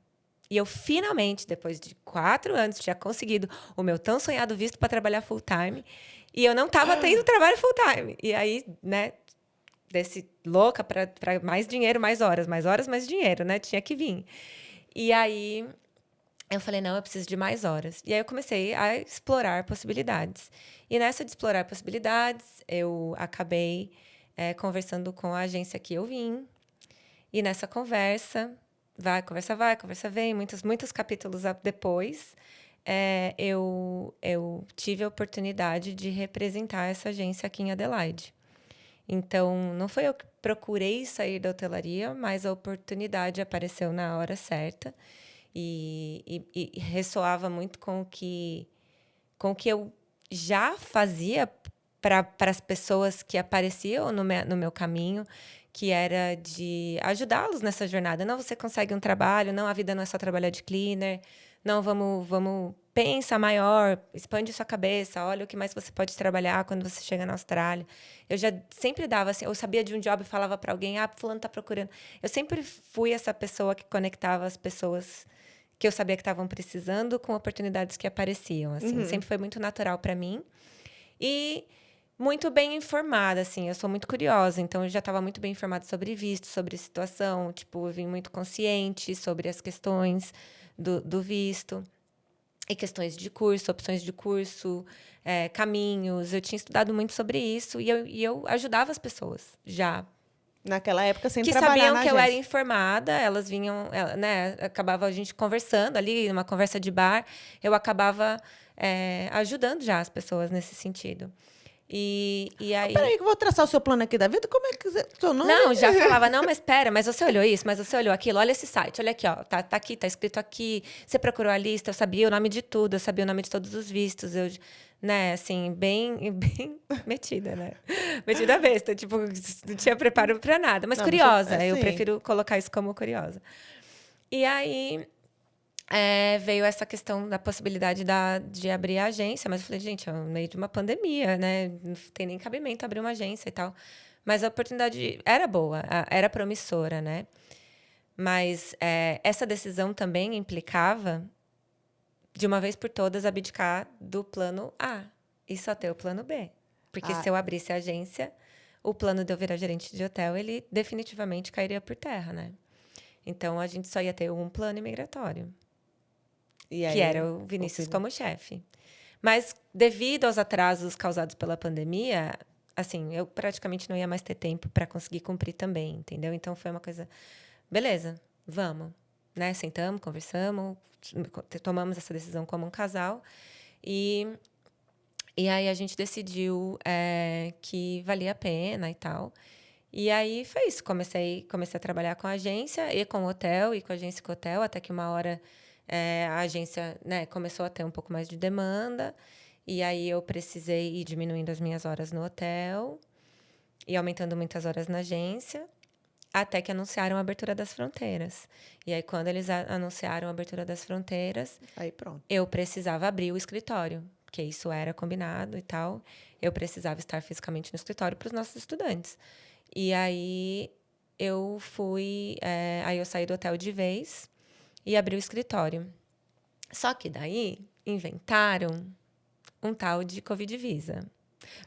E eu finalmente, depois de 4 anos, tinha conseguido o meu tão sonhado visto para trabalhar full-time, e eu não estava tendo trabalho full-time. E aí, né, desse louca para mais dinheiro, mais horas, mais dinheiro, né? Tinha que vir. E aí eu falei, não, eu preciso de mais horas. E aí eu comecei a explorar possibilidades. E nessa de explorar possibilidades, eu acabei conversando com a agência que eu vim. E nessa vai, conversa vem, muitos capítulos depois, eu tive a oportunidade de representar essa agência aqui em Adelaide. Então, não foi eu que procurei sair da hotelaria, mas a oportunidade apareceu na hora certa e ressoava muito com o que eu já fazia para as pessoas que apareciam no meu caminho, que era de ajudá-los nessa jornada. Não, você consegue um trabalho, não, a vida não é só trabalhar de cleaner, não, vamos pensa maior, expande sua cabeça, olha o que mais você pode trabalhar quando você chega na Austrália. Eu já sempre dava assim, eu sabia de um job e falava para alguém, fulano está procurando. Eu sempre fui essa pessoa que conectava as pessoas que eu sabia que estavam precisando com oportunidades que apareciam, assim. Sempre foi muito natural para mim. E muito bem informada, assim. Eu sou muito curiosa, então eu já estava muito bem informada sobre visto, sobre situação. Tipo, eu vim muito consciente sobre as questões do visto. e questões de curso, opções de curso, caminhos. Eu tinha estudado muito sobre isso e eu ajudava as pessoas já. Naquela época, sem Que trabalhar sabiam na que eu era agência. informada, elas vinham, né? Acabava a gente conversando ali, numa conversa de bar, eu acabava ajudando já as pessoas nesse sentido. E aí. Peraí, que eu vou traçar o seu plano aqui da vida. Como é que seu nome? Não, já falava, não, mas espera, mas você olhou isso, mas você olhou aquilo, olha esse site, olha aqui, ó, tá aqui, tá escrito aqui, você procurou a lista, eu sabia o nome de tudo, eu sabia o nome de todos os vistos, eu, né, assim, bem metida, né? Metida besta, tipo, não tinha preparo pra nada, mas Não, mas eu, curiosa, eu assim, prefiro colocar isso como curiosa. E aí veio essa questão da possibilidade de abrir a agência, mas eu falei, gente, é no meio de uma pandemia, né? Não tem nem cabimento abrir uma agência e tal. Mas a oportunidade era boa, era promissora, né? Mas essa decisão também implicava, de uma vez por todas, abdicar do plano A e só ter o plano B. Porque ah, se eu abrisse a agência, o plano de eu virar gerente de hotel, ele definitivamente cairia por terra, né? Então, a gente só ia ter um plano imigratório, e que era aí, o o Vinícius filho. como chefe. Mas, devido aos atrasos causados pela pandemia, assim, eu praticamente não ia mais ter tempo para conseguir cumprir também, entendeu? Então, foi uma coisa, beleza, vamos, né? Sentamos, conversamos, tomamos essa decisão como um casal e, e aí a gente decidiu que valia a pena e tal. E aí foi isso. Comecei a trabalhar com a agência e com o hotel, e com a agência e com o hotel, até que uma hora a agência, né, começou a ter um pouco mais de demanda. E aí eu precisei ir diminuindo as minhas horas no hotel e aumentando muitas horas na agência, até que anunciaram a abertura das fronteiras. E aí, quando eles anunciaram a abertura das fronteiras, Aí pronto. eu precisava abrir o escritório, porque isso era combinado e tal. Eu precisava estar fisicamente no escritório para os nossos estudantes. E aí aí eu saí do hotel de vez e abri o escritório. Só que daí inventaram um tal de Covid Visa.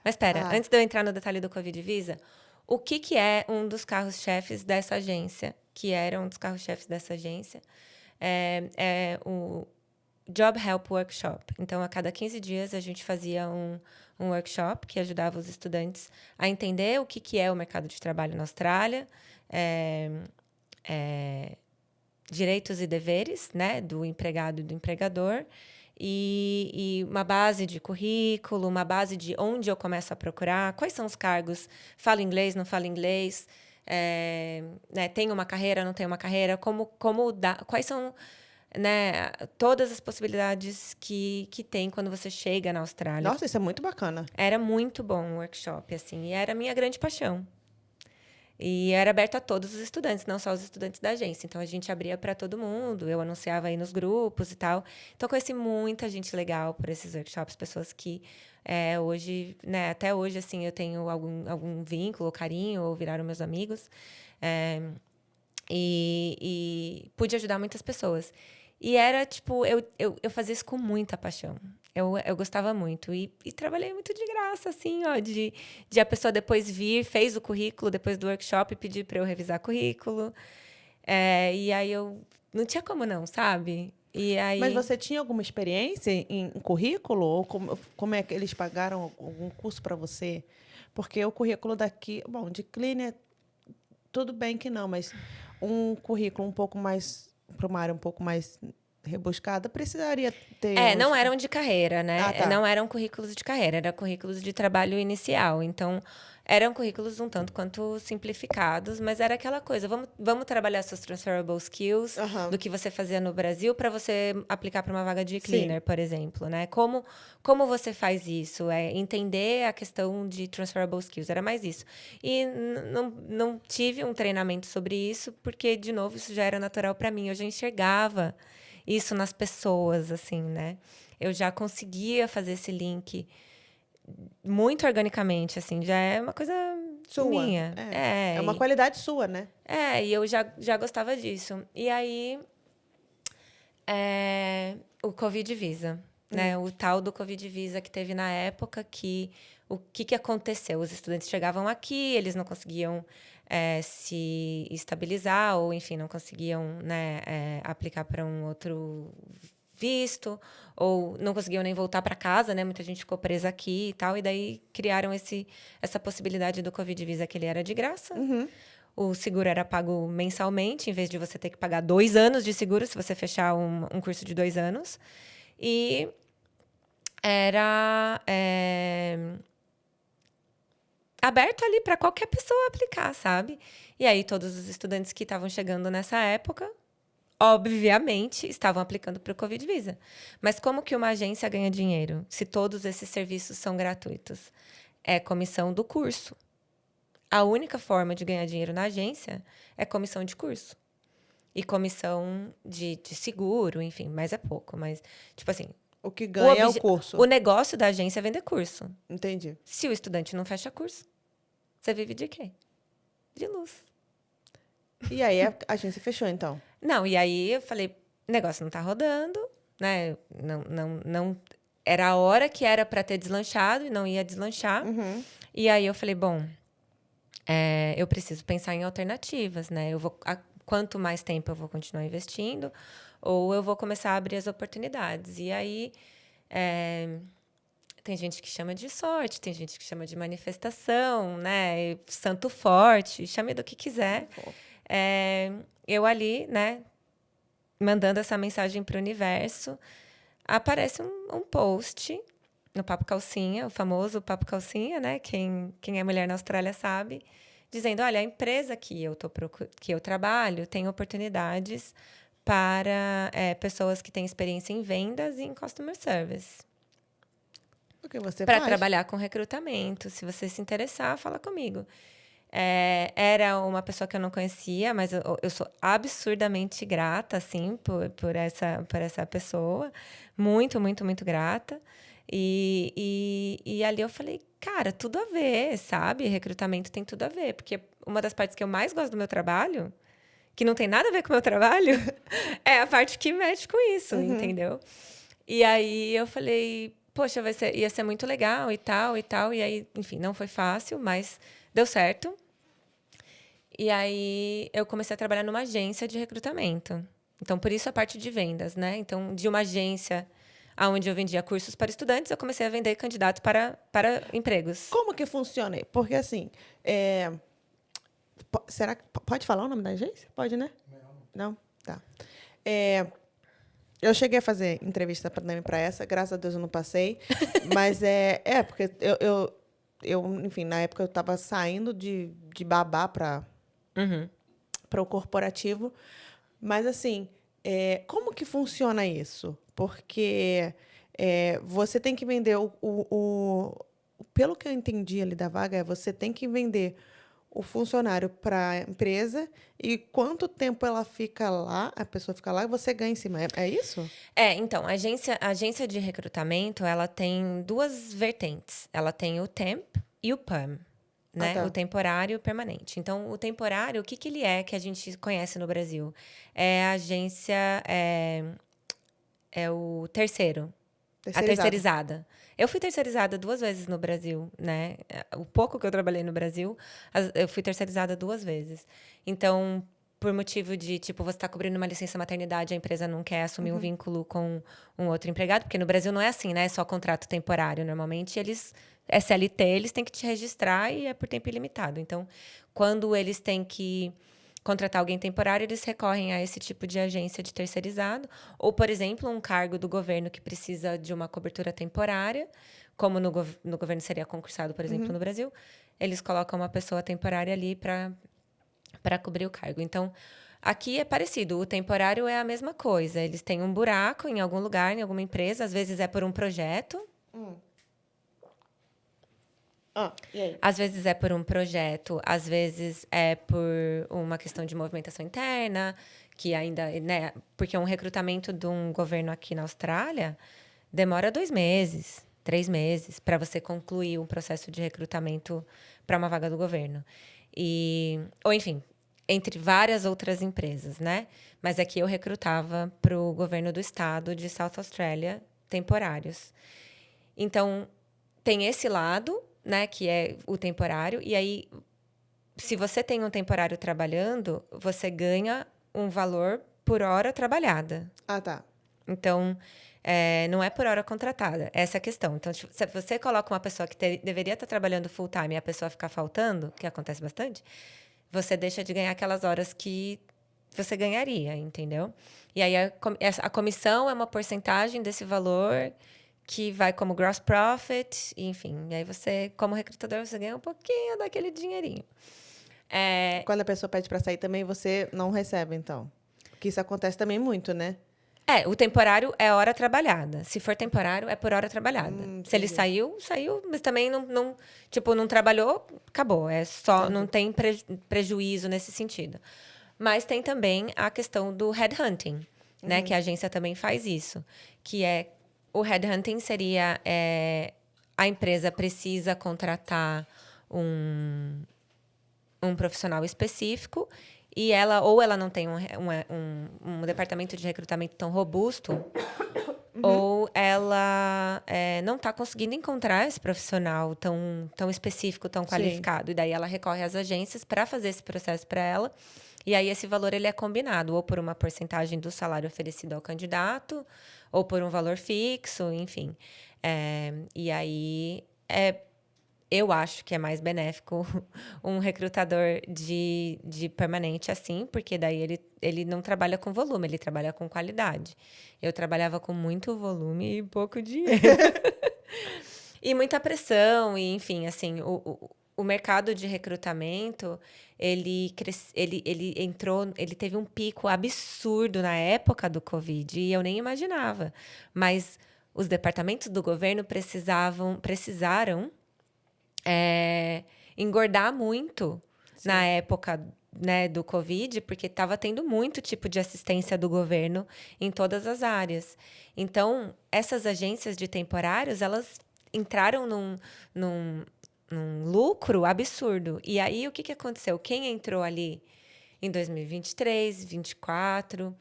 Mas espera, Ah, antes de eu entrar no detalhe do Covid Visa, o que é um dos carros-chefes dessa agência? Que era um dos carros-chefes dessa agência? É o Job Help Workshop. Então, a cada 15 dias, a gente fazia um workshop que ajudava os estudantes a entender o que é o mercado de trabalho na Austrália, é, é, direitos e deveres, né, do empregado e do empregador, e uma base de currículo, uma base de onde eu começo a procurar, quais são os cargos, falo inglês, não falo inglês, né, tenho uma carreira, não tenho uma carreira, quais são, né, todas as possibilidades que tem quando você chega na Austrália. nossa, isso é muito bacana. Era muito bom o workshop, assim, e era a minha grande paixão. E era aberto a todos os estudantes, não só os estudantes da agência. Então, a gente abria para todo mundo, eu anunciava aí nos grupos e tal. Então, conheci muita gente legal por esses workshops, pessoas que hoje, né, até hoje, assim, eu tenho algum vínculo, carinho, ou viraram meus amigos. É, e pude ajudar muitas pessoas. E era, tipo, eu fazia isso com muita paixão. Eu gostava muito. E trabalhei muito de graça, assim, ó, de a pessoa depois vir, fez o currículo depois do workshop, pedir para eu revisar currículo. E aí eu não tinha como não, sabe? E Mas aí. você tinha alguma experiência em currículo? Ou como é que eles pagaram algum curso para você? Porque o currículo daqui, bom, de cleaner, tudo bem que não, mas um currículo um pouco mais, para uma área um pouco mais rebuscada, precisaria ter Não uns. eram de carreira, Ah, né? tá. Não eram currículos de carreira, eram currículos de trabalho inicial. Então, eram currículos um tanto quanto simplificados, mas era aquela coisa: vamos trabalhar seus transferable skills Aham. do que você fazia no Brasil para você aplicar para uma vaga de Sim. cleaner, por exemplo, né? Como você faz isso? Entender a questão de transferable skills, era mais isso. E não tive um treinamento sobre isso, porque, de novo, isso já era natural para mim. Eu já enxergava isso nas pessoas, assim, né? Eu já conseguia fazer esse link muito organicamente, assim, já é uma coisa Sua. minha. É. É uma qualidade sua, né? E eu já gostava disso. E aí, o Covid Visa, né? O tal do Covid Visa que teve na época, que o que aconteceu? Os estudantes chegavam aqui, eles não conseguiam se estabilizar, ou, enfim, não conseguiam, né, aplicar para um outro visto, ou não conseguiam nem voltar para casa, né? Muita gente ficou presa aqui e tal, e daí criaram essa possibilidade do Covid Visa, que ele era de graça. O seguro era pago mensalmente, em vez de você ter que pagar 2 anos de seguro se você fechar um curso de 2 anos. E era aberto ali para qualquer pessoa aplicar, sabe? E aí todos os estudantes que estavam chegando nessa época, obviamente, estavam aplicando para o Covid Visa. Mas como que uma agência ganha dinheiro se todos esses serviços são gratuitos? É comissão do curso. A única forma de ganhar dinheiro na agência é comissão de curso. E comissão de seguro, enfim, mas é pouco. Mas, tipo assim, O que ganha é o curso. o negócio da agência é vender curso. Entendi. Se o estudante não fecha curso, você vive de quê? De luz. E aí a agência fechou, então? Não, e aí eu falei, o negócio não tá rodando, né? Não era a hora que era para ter deslanchado e não ia deslanchar. E aí eu falei, bom, eu preciso pensar em alternativas, né? Quanto mais tempo eu vou continuar investindo, ou eu vou começar a abrir as oportunidades. E aí tem gente que chama de sorte, tem gente que chama de manifestação, né? Santo forte, chame do que quiser. Eu ali, né, mandando essa mensagem para o universo, aparece um post no Papo Calcinha, o famoso Papo Calcinha, né? Quem é mulher na Austrália sabe, dizendo, olha, a empresa que eu trabalho tem oportunidades para pessoas que têm experiência em vendas e em customer service. O que você Para faz? trabalhar com recrutamento. Se você se interessar, fala comigo. Era uma pessoa que eu não conhecia, mas eu sou absurdamente grata, assim, por essa pessoa. Muito, muito, muito grata. E ali eu falei, cara, tudo a ver, sabe? Recrutamento tem tudo a ver. Porque uma das partes que eu mais gosto do meu trabalho, que não tem nada a ver com o meu trabalho, é a parte que mexe com isso, entendeu? E aí eu falei, poxa, ia ser muito legal e tal, e tal. E aí, enfim, não foi fácil, mas deu certo. E aí eu comecei a trabalhar numa agência de recrutamento. Então, por isso a parte de vendas, né? Então, de uma agência onde eu vendia cursos para estudantes, eu comecei a vender candidatos para empregos. Como que funciona? Porque assim, será que pode falar o nome da agência? Pode, né? Não? Tá. Eu cheguei a fazer entrevista para essa, graças a Deus eu não passei. Mas porque enfim, na época eu estava saindo de babá para o corporativo. Mas, assim, como que funciona isso? Porque você tem que vender pelo que eu entendi ali da vaga, você tem que vender o funcionário para a empresa e quanto tempo ela fica lá, a pessoa fica lá e você ganha em cima. É isso? Então, a agência de recrutamento, ela tem 2 vertentes. Ela tem o temp e o perm, né? Tá. O temporário e o permanente. Então, o temporário, o que ele é que a gente conhece no Brasil? É a agência, é o terceiro, a terceirizada. Eu fui terceirizada 2 vezes no Brasil, né? O pouco que eu trabalhei no Brasil, eu fui terceirizada 2 vezes. Então, por motivo de, tipo, você está cobrindo uma licença maternidade, a empresa não quer assumir um vínculo com um outro empregado, porque no Brasil não é assim, né? É só contrato temporário. Normalmente, SLT, eles têm que te registrar e é por tempo ilimitado. Então, quando eles têm que contratar alguém temporário, eles recorrem a esse tipo de agência de terceirizado. Ou, por exemplo, um cargo do governo que precisa de uma cobertura temporária, como no governo seria concursado, por exemplo, no Brasil, eles colocam uma pessoa temporária ali para cobrir o cargo. Então, aqui é parecido. O temporário é a mesma coisa. Eles têm um buraco em algum lugar, em alguma empresa. Às vezes é por um projeto. E aí? Às vezes é por um projeto, às vezes é por uma questão de movimentação interna, que ainda, né? Porque um recrutamento de um governo aqui na Austrália demora 2 meses, 3 meses, para você concluir um processo de recrutamento para uma vaga do governo. Ou, enfim, entre várias outras empresas, né? Mas aqui eu recrutava para o governo do estado de South Australia temporários. Então, tem esse lado, né, que é o temporário, e aí, se você tem um temporário trabalhando, você ganha um valor por hora trabalhada. Tá. Então, não é por hora contratada, essa é a questão. Então, tipo, se você coloca uma pessoa que deveria estar trabalhando full time e a pessoa ficar faltando, que acontece bastante, você deixa de ganhar aquelas horas que você ganharia, entendeu? E aí a comissão é uma porcentagem desse valor que vai como gross profit, enfim. E aí você, como recrutador, você ganha um pouquinho daquele dinheirinho. Quando a pessoa pede para sair também, você não recebe, então. Porque isso acontece também muito, né? O temporário é hora trabalhada. Se for temporário, é por hora trabalhada. Se ele Entendi. saiu, mas também não trabalhou, acabou. É só, não Entendi. tem prejuízo nesse sentido. Mas tem também a questão do headhunting, né? Que a agência também faz isso. Que é, o headhunting seria, a empresa precisa contratar um profissional específico e ela não tem um departamento de recrutamento tão robusto, ou ela não está conseguindo encontrar esse profissional tão específico, tão Sim. qualificado. E daí ela recorre às agências para fazer esse processo para ela. E aí esse valor ele é combinado, ou por uma porcentagem do salário oferecido ao candidato, ou por um valor fixo, enfim. E aí eu acho que é mais benéfico um recrutador de permanente assim, porque daí ele não trabalha com volume, ele trabalha com qualidade. Eu trabalhava com muito volume e pouco dinheiro. E muita pressão, e enfim, assim, o mercado de recrutamento, ele teve um pico absurdo na época do Covid, e eu nem imaginava. Mas os departamentos do governo precisaram engordar muito na Sim. época, né, do Covid, porque estava tendo muito tipo de assistência do governo em todas as áreas. Então, essas agências de temporários, elas entraram num lucro absurdo. E aí, o que aconteceu? Quem entrou ali em 2023, 2024,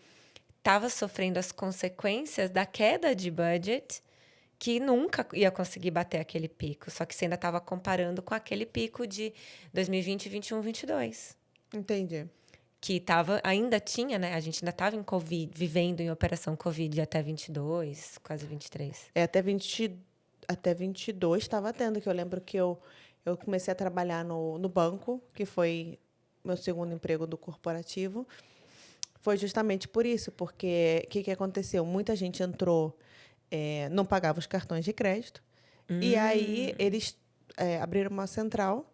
estava sofrendo as consequências da queda de budget, que nunca ia conseguir bater aquele pico. Só que você ainda estava comparando com aquele pico de 2020, 21, 22. Entendi. Que ainda tinha, né? A gente ainda estava em Covid, vivendo em operação Covid até 22, quase 23. Até 22 estava tendo, que eu lembro que eu comecei a trabalhar no banco, que foi meu segundo emprego do corporativo. Foi justamente por isso, porque o que aconteceu? Muita gente entrou, não pagava os cartões de crédito, e aí eles abriram uma central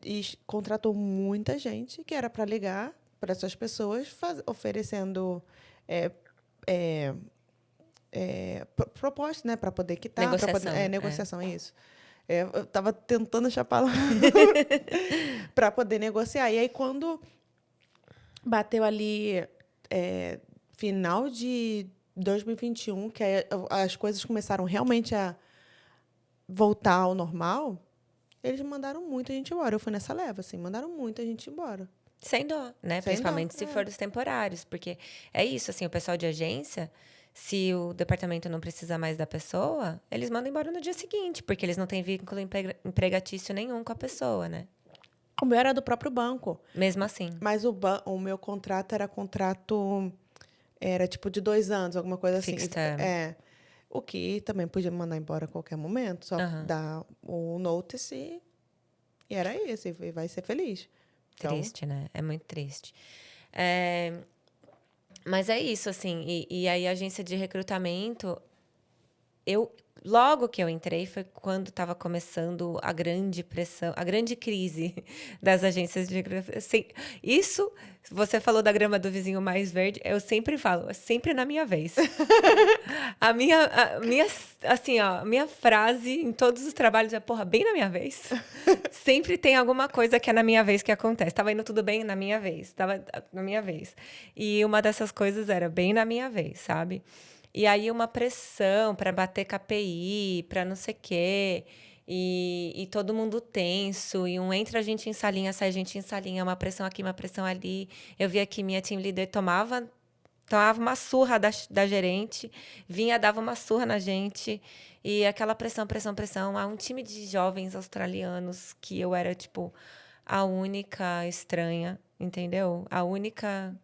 e contratou muita gente que era para ligar para essas pessoas, oferecendo é, é, proposta, né, para poder quitar, para poder Negociação. negociação, isso. Eu estava tentando achar a palavra para poder negociar. E aí, quando bateu ali final de 2021, que aí as coisas começaram realmente a voltar ao normal, eles mandaram muita gente embora. Eu fui nessa leva, assim, mandaram muita gente embora. Sem dó, né? Sem dó. Principalmente se for dos temporários. Porque é isso, assim, o pessoal de agência, se o departamento não precisa mais da pessoa, eles mandam embora no dia seguinte, porque eles não têm vínculo empregatício nenhum com a pessoa, né? O meu era do próprio banco. Mesmo assim. Mas o meu contrato era tipo de 2 anos, alguma coisa assim. Fixed term. O que também podia me mandar embora a qualquer momento, só Aham. dar o notice e era isso, e vai ser feliz. Então, Triste, né? É muito triste. Mas é isso, assim. E aí, a agência de recrutamento, logo que eu entrei foi quando estava começando a grande pressão, a grande crise das agências de recrutamento. Assim, isso, você falou da grama do vizinho mais verde, eu sempre falo, é sempre na minha vez. Assim, ó, minha frase em todos os trabalhos é, porra, bem na minha vez. Sempre tem alguma coisa que é na minha vez que acontece. Tava indo tudo bem na minha vez. Tava na minha vez. E uma dessas coisas era bem na minha vez, sabe? E aí uma pressão para bater KPI, para não sei o quê. E todo mundo tenso. E entra a gente em salinha, sai a gente em salinha. Uma pressão aqui, uma pressão ali. Eu via que minha team leader tomava uma surra da gerente, vinha, dava uma surra na gente, e aquela pressão, pressão, pressão. Há um time de jovens australianos que eu era, tipo, a única estranha, entendeu? A única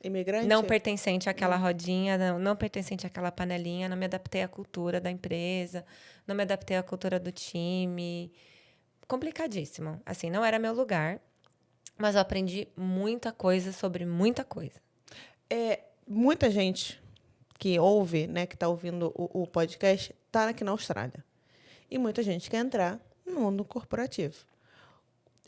Imigrante? Não pertencente àquela rodinha, não pertencente àquela panelinha, não me adaptei à cultura da empresa, não me adaptei à cultura do time. Complicadíssimo. Assim, não era meu lugar, mas eu aprendi muita coisa sobre muita coisa. Muita gente que ouve, né, que está ouvindo o podcast, está aqui na Austrália. E muita gente quer entrar no mundo corporativo.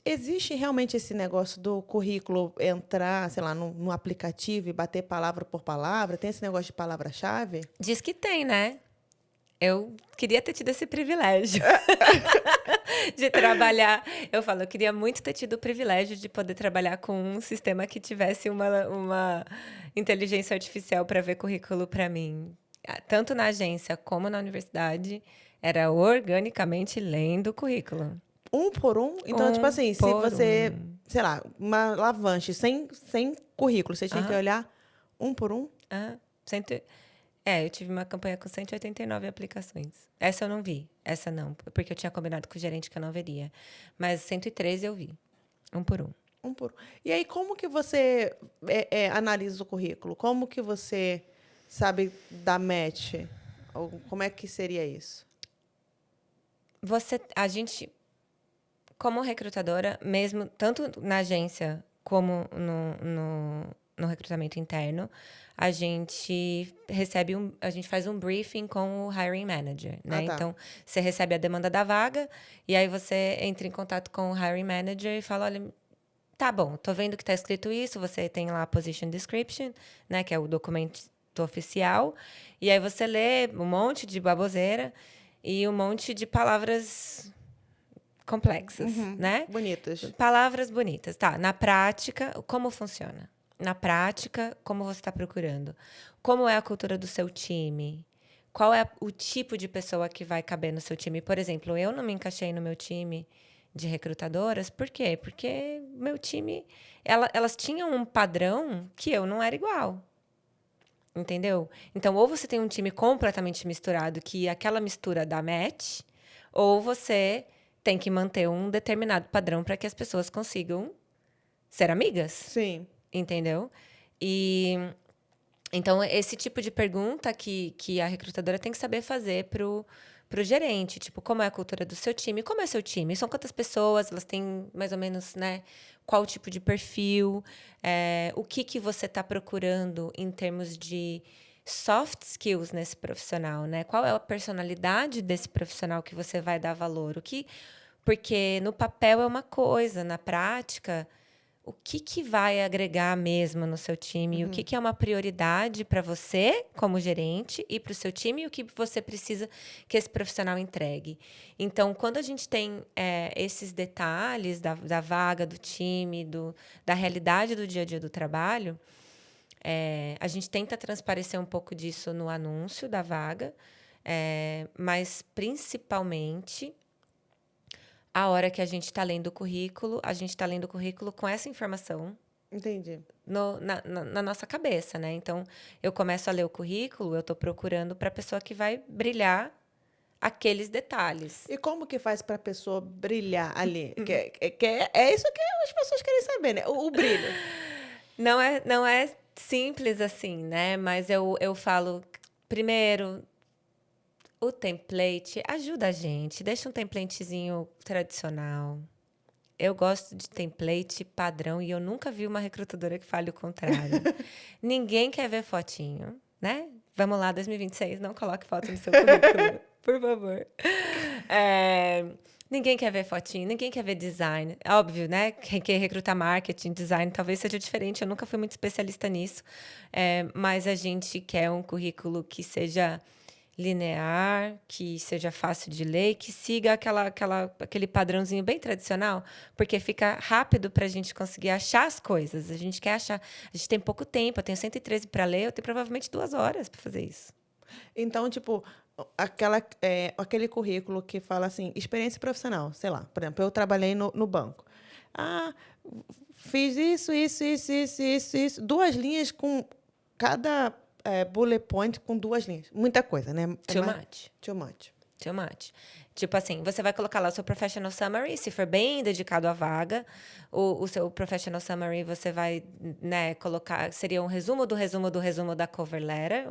Existe realmente esse negócio do currículo entrar, sei lá, no aplicativo e bater palavra por palavra? Tem esse negócio de palavra-chave? Diz que tem, né? Eu queria ter tido esse privilégio de trabalhar. Eu falo, eu queria muito ter tido o privilégio de poder trabalhar com um sistema que tivesse uma inteligência artificial para ver currículo para mim. Tanto na agência como na universidade, era organicamente lendo o currículo. Um por um? Então, tipo assim, se Por você, sei lá, uma Lavanche sem currículo, você tinha que olhar um por um? Eu tive uma campanha com 189 aplicações. Essa eu não vi. Essa não, porque eu tinha combinado com o gerente que eu não veria. Mas 113 eu vi. Um por um. Um por um. E aí, como que você analisa o currículo? Como que você sabe dar match? Ou como é que seria isso? A gente, como recrutadora, mesmo tanto na agência como no recrutamento interno, a gente faz um briefing com o hiring manager, né? Tá. Então, você recebe a demanda da vaga e aí você entra em contato com o hiring manager e fala, olha, tá bom, tô vendo que tá escrito isso, você tem lá a position description, né, que é o documento oficial, e aí você lê um monte de baboseira e um monte de palavras complexas, né? Bonitas. Palavras bonitas. Tá, na prática, como funciona? Na prática, como você está procurando? Como é a cultura do seu time? Qual é o tipo de pessoa que vai caber no seu time? Por exemplo, eu não me encaixei no meu time de recrutadoras. Por quê? Porque meu time, elas tinham um padrão que eu não era igual. Entendeu? Então, ou você tem um time completamente misturado, que aquela mistura dá match, ou você tem que manter um determinado padrão para que as pessoas consigam ser amigas. Sim. Entendeu? E então, esse tipo de pergunta que a recrutadora tem que saber fazer pro gerente, tipo, como é a cultura do seu time? Como é seu time? São quantas pessoas? Elas têm mais ou menos, né? Qual tipo de perfil? O que você está procurando em termos de soft skills nesse profissional, né? Qual é a personalidade desse profissional que você vai dar valor? Porque no papel é uma coisa, na prática, o que vai agregar mesmo no seu time? O que é uma prioridade para você, como gerente, e para o seu time, e o que você precisa que esse profissional entregue? Então, quando a gente tem esses detalhes da vaga, do time, da realidade do dia a dia do trabalho, a gente tenta transparecer um pouco disso no anúncio da vaga, mas, principalmente, a hora que a gente está lendo o currículo, a gente está lendo o currículo com essa informação. Entendi. Na nossa cabeça, né? Então, eu começo a ler o currículo, eu estou procurando para a pessoa que vai brilhar aqueles detalhes. E como que faz para a pessoa brilhar ali? É isso que as pessoas querem saber, né? O brilho. Não é simples assim, né? Mas eu falo, primeiro, o template ajuda a gente. Deixa um templatezinho tradicional. Eu gosto de template padrão e eu nunca vi uma recrutadora que fale o contrário. Ninguém quer ver fotinho, né? Vamos lá, 2026, não coloque foto no seu currículo, por favor. Ninguém quer ver fotinho, ninguém quer ver design. Óbvio, né? Quem quer recrutar marketing, design, talvez seja diferente. Eu nunca fui muito especialista nisso. Mas a gente quer um currículo que seja linear, que seja fácil de ler, que siga aquele padrãozinho bem tradicional, porque fica rápido para a gente conseguir achar as coisas. A gente quer achar. A gente tem pouco tempo, eu tenho 113 para ler, eu tenho provavelmente 2 horas para fazer isso. Então, tipo, aquele currículo que fala assim, experiência profissional, sei lá, por exemplo, eu trabalhei no banco. Fiz isso. 2 linhas com cada bullet point com 2 linhas. Muita coisa, né? Too much. Too much. Too much. Tipo assim, você vai colocar lá o seu professional summary, se for bem dedicado à vaga. O seu professional summary, você vai, né, colocar... Seria um resumo do resumo do resumo da cover letter.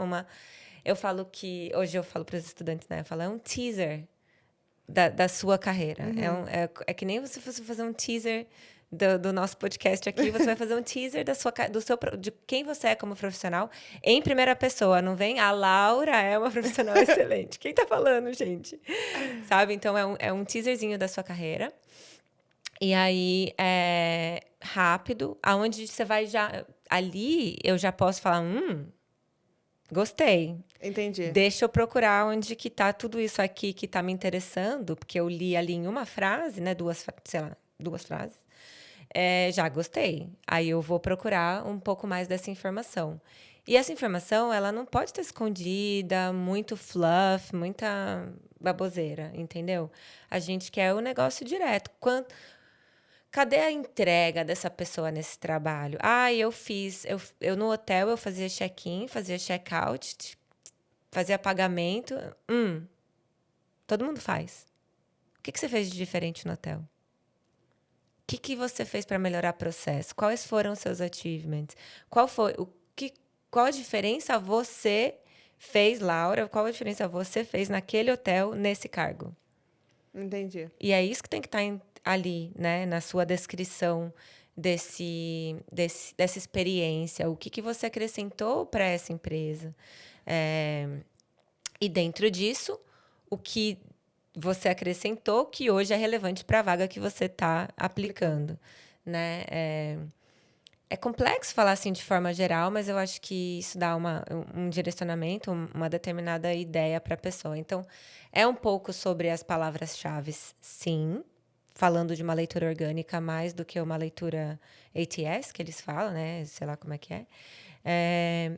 Eu falo que... Hoje eu falo para os estudantes, né? Eu falo, é um teaser da sua carreira. É que nem você fosse fazer um teaser do nosso podcast aqui. Você vai fazer um teaser de quem você é como profissional em primeira pessoa. Não vem, a Laura é uma profissional excelente. Quem tá falando, gente? Sabe? Então, é um teaserzinho da sua carreira. E aí, é rápido. Aonde você vai já... Ali, eu já posso falar, gostei. Entendi. Deixa eu procurar onde que tá tudo isso aqui que tá me interessando, porque eu li ali em uma frase, né? Duas frases. Já gostei. Aí eu vou procurar um pouco mais dessa informação. E essa informação, ela não pode estar escondida, muito fluff, muita baboseira, entendeu? A gente quer o negócio direto. Cadê a entrega dessa pessoa nesse trabalho? Eu no hotel eu fazia check-in, fazia check-out, fazia pagamento. Todo mundo faz. O que você fez de diferente no hotel? O que você fez para melhorar o processo? Quais foram os seus achievements? Qual a diferença você fez, Laura? Qual a diferença você fez naquele hotel, nesse cargo? Entendi. E é isso que tem que estar ali, né? Na sua descrição dessa experiência. O que você acrescentou para essa empresa? E dentro disso, o que você acrescentou que hoje é relevante para a vaga que você está aplicando, né? É complexo falar assim de forma geral, mas eu acho que isso dá um direcionamento, uma determinada ideia para a pessoa. Então, é um pouco sobre as palavras-chave, sim, falando de uma leitura orgânica mais do que uma leitura ATS, que eles falam, né? Sei lá como é que é.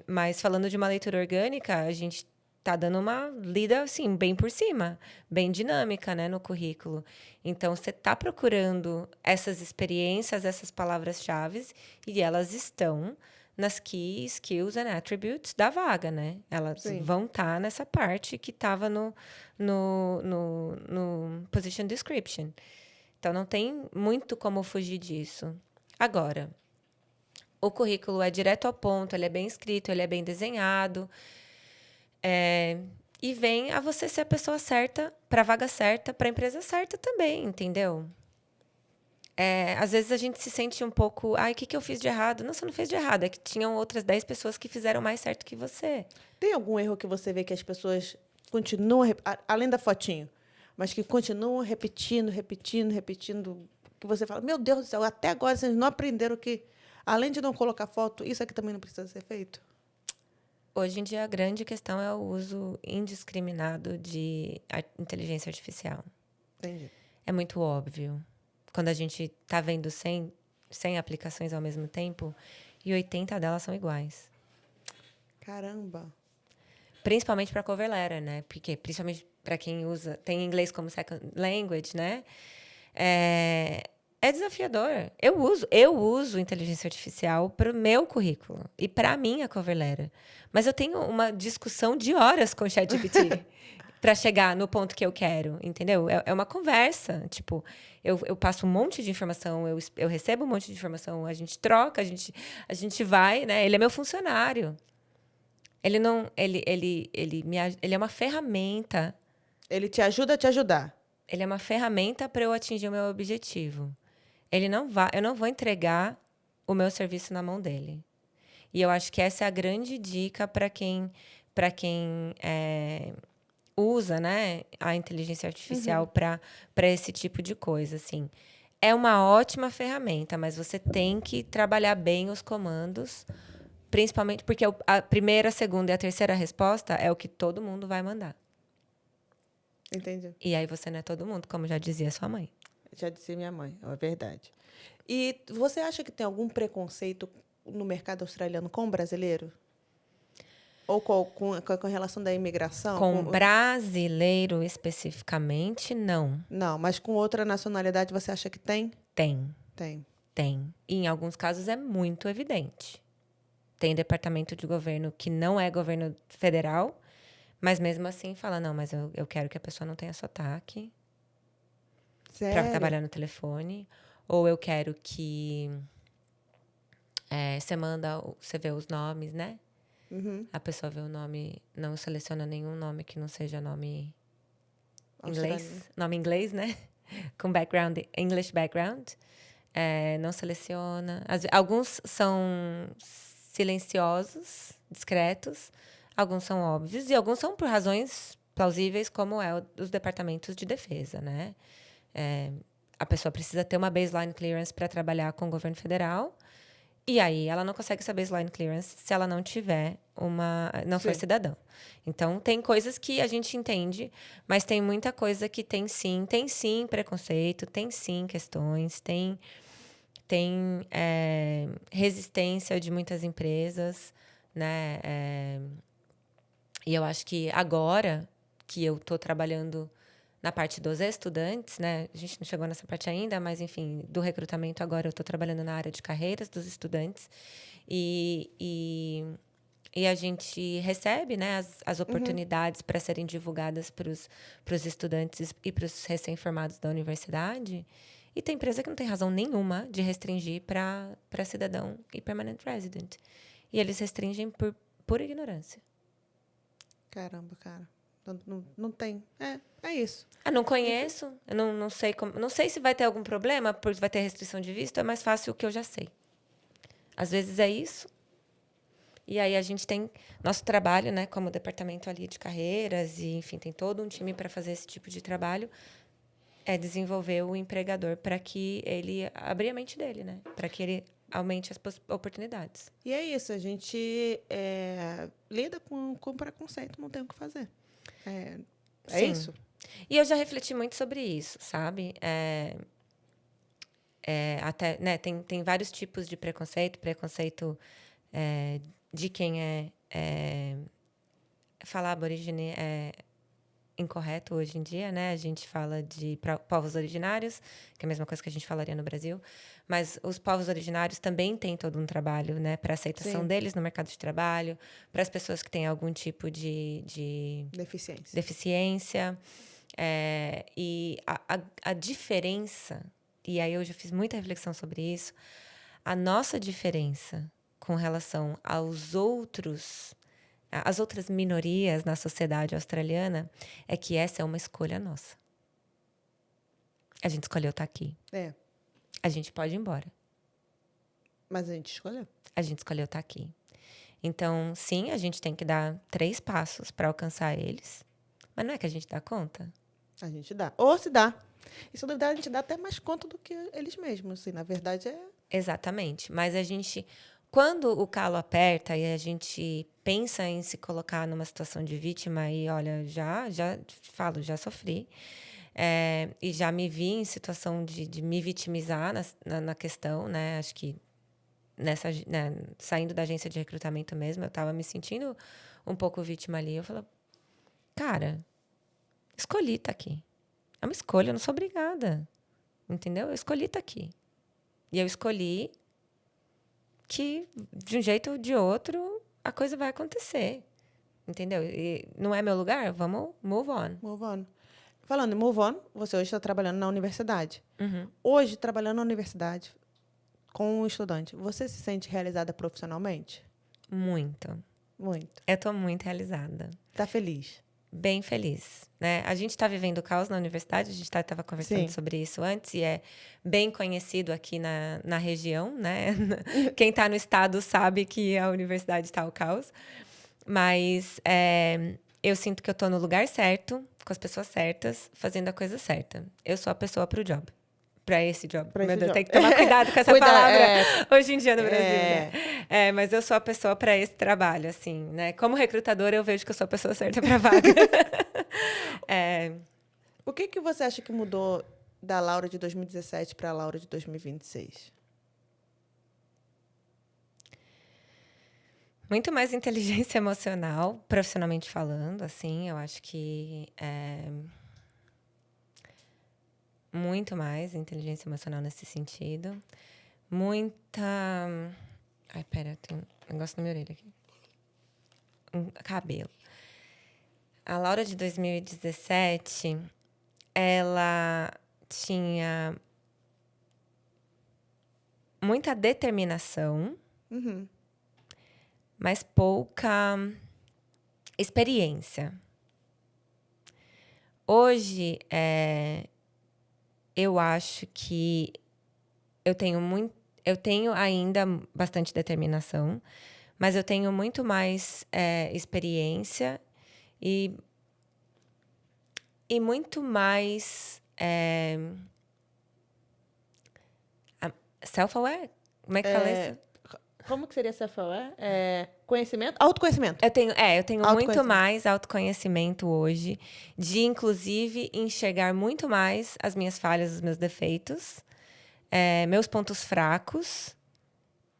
Mas falando de uma leitura orgânica, a gente tá dando uma lida, assim, bem por cima, bem dinâmica, né, no currículo. Então, você tá procurando essas experiências, essas palavras-chave, e elas estão nas key skills and attributes da vaga, né? Elas vão estar nessa parte que estava no position description. Então, não tem muito como fugir disso. Agora, o currículo é direto ao ponto, ele é bem escrito, ele é bem desenhado. E vem a você ser a pessoa certa, para a vaga certa, para a empresa certa também, entendeu? Às vezes a gente se sente um pouco... Ai, o que eu fiz de errado? Não, você não fez de errado. É que tinham outras 10 pessoas que fizeram mais certo que você. Tem algum erro que você vê que as pessoas continuam, além da fotinho, mas que continuam repetindo, que você fala, meu Deus do céu, até agora vocês não aprenderam que, além de não colocar foto, isso aqui também não precisa ser feito? Hoje em dia, a grande questão é o uso indiscriminado de inteligência artificial. Entendi. É muito óbvio. Quando a gente está vendo 100 aplicações ao mesmo tempo, e 80 delas são iguais. Caramba. Principalmente para cover letter, né? Porque, principalmente para quem tem inglês como second language, né? É desafiador. Eu uso inteligência artificial para o meu currículo e para a minha cover letter. Mas eu tenho uma discussão de horas com o ChatGPT para chegar no ponto que eu quero, entendeu? É uma conversa. Tipo, eu passo um monte de informação, eu recebo um monte de informação, a gente troca, a gente vai, né? Ele é meu funcionário. Ele não, ele é uma ferramenta. Ele te ajuda a te ajudar. Ele é uma ferramenta para eu atingir o meu objetivo. Eu não vou entregar o meu serviço na mão dele. E eu acho que essa é a grande dica para quem usa, né, a inteligência artificial para esse tipo de coisa, assim. É uma ótima ferramenta, mas você tem que trabalhar bem os comandos, principalmente porque a primeira, a segunda e a terceira resposta é o que todo mundo vai mandar. Entendi. E aí você não é todo mundo, como já dizia sua mãe. Já disse minha mãe, é verdade. E você acha que tem algum preconceito no mercado australiano com o brasileiro? Ou com relação da imigração? Com brasileiro especificamente, não. Não, mas com outra nacionalidade você acha que tem? Tem. Tem. Tem. E em alguns casos é muito evidente. Tem departamento de governo que não é governo federal, Mas mesmo assim, fala, não, mas eu quero que a pessoa não tenha sotaque para Sério? trabalhar no telefone. Ou eu quero que você vê os nomes, né? Uhum. A pessoa vê o nome, não seleciona nenhum nome que não seja nome Australiano. nome inglês, né? Com background, English background. Não seleciona. Alguns são silenciosos, discretos. Alguns são óbvios. E alguns são por razões plausíveis, como os departamentos de defesa, né? A pessoa precisa ter uma baseline clearance para trabalhar com o governo federal. E aí ela não consegue essa baseline clearance se ela não tiver não for Sim. cidadão. Então tem coisas que a gente entende, mas tem muita coisa que tem sim preconceito, tem sim questões, tem resistência de muitas empresas, né? E eu acho que agora que eu estou trabalhando na parte dos estudantes, né? A gente não chegou nessa parte ainda, mas enfim, do recrutamento agora eu estou trabalhando na área de carreiras dos estudantes e a gente recebe, né, as oportunidades para serem divulgadas para os estudantes e para os recém-formados da universidade. E tem empresa que não tem razão nenhuma de restringir para cidadão e permanent resident. E eles restringem por pura ignorância. Caramba, cara. Não tem. É isso. Não conheço, eu não sei como, não sei se vai ter algum problema, porque vai ter restrição de visto, é mais fácil o que eu já sei. Às vezes é isso. E aí a gente tem nosso trabalho, né, como departamento ali de carreiras e, enfim, tem todo um time para fazer esse tipo de trabalho, é desenvolver o empregador para que ele abra a mente dele, né, para que ele aumente as oportunidades. E é isso, a gente lida com preconceito, não tem o que fazer. É Sim. isso? E eu já refleti muito sobre isso, sabe? Até, né, tem vários tipos de preconceito de quem falar aborígene é incorreto hoje em dia, né? A gente fala de povos originários, que é a mesma coisa que a gente falaria no Brasil, mas os povos originários também têm todo um trabalho, né, para aceitação Sim. deles no mercado de trabalho, para as pessoas que têm algum tipo de deficiência. E a diferença, e aí eu já fiz muita reflexão sobre isso, a nossa diferença com relação às outras minorias na sociedade australiana é que essa é uma escolha nossa. A gente escolheu estar aqui. A gente pode ir embora. Mas a gente escolheu. A gente escolheu estar aqui. Então, sim, a gente tem que dar 3 passos para alcançar eles. Mas não é que a gente dá conta? A gente dá. Ou se dá. E se duvidar, a gente dá até mais conta do que eles mesmos. Assim, na verdade, Exatamente. Mas quando o calo aperta e a gente pensa em se colocar numa situação de vítima, e olha, já já sofri. E já me vi em situação de me vitimizar na questão, né? Acho que né, saindo da agência de recrutamento mesmo, eu estava me sentindo um pouco vítima ali. Eu falei, cara, escolhi estar aqui. É uma escolha, eu não sou obrigada. Entendeu? Eu escolhi estar aqui. E eu escolhi que, de um jeito ou de outro, a coisa vai acontecer. Entendeu? E não é meu lugar? Vamos move on. move on. Falando em move on, você hoje está trabalhando na universidade. Uhum. Hoje, trabalhando na universidade com um estudante, você se sente realizada profissionalmente? Muito. Muito. Eu estou muito realizada. Tá feliz? Bem feliz, né? A gente está vivendo o caos na universidade, a gente estava conversando Sim. sobre isso antes, e é bem conhecido aqui na região, né? Quem está no estado sabe que a universidade está o caos. Mas eu sinto que eu estou no lugar certo, com as pessoas certas, fazendo a coisa certa. Eu sou a pessoa para o job. Para esse job. Pra Meu esse Deus, job. tem que tomar cuidado com essa palavra hoje em dia no Brasil, né? Mas eu sou a pessoa para esse trabalho, assim, né? Como recrutadora, eu vejo que eu sou a pessoa certa para a vaga. O que você acha que mudou da Laura de 2017 para a Laura de 2026? Muito mais inteligência emocional, profissionalmente falando, assim, eu acho que muito mais inteligência emocional nesse sentido. Muita... Ai, pera, tem um negócio na minha orelha aqui. Cabelo. A Laura de 2017, ela tinha muita determinação, Uhum. mas pouca experiência. Hoje, eu acho que eu tenho ainda bastante determinação, mas eu tenho muito mais experiência e, e muito mais self-aware. Como é que fala isso? Como que seria self-aware? Conhecimento? Autoconhecimento. Eu tenho muito mais autoconhecimento hoje, de inclusive enxergar muito mais as minhas falhas, os meus defeitos, meus pontos fracos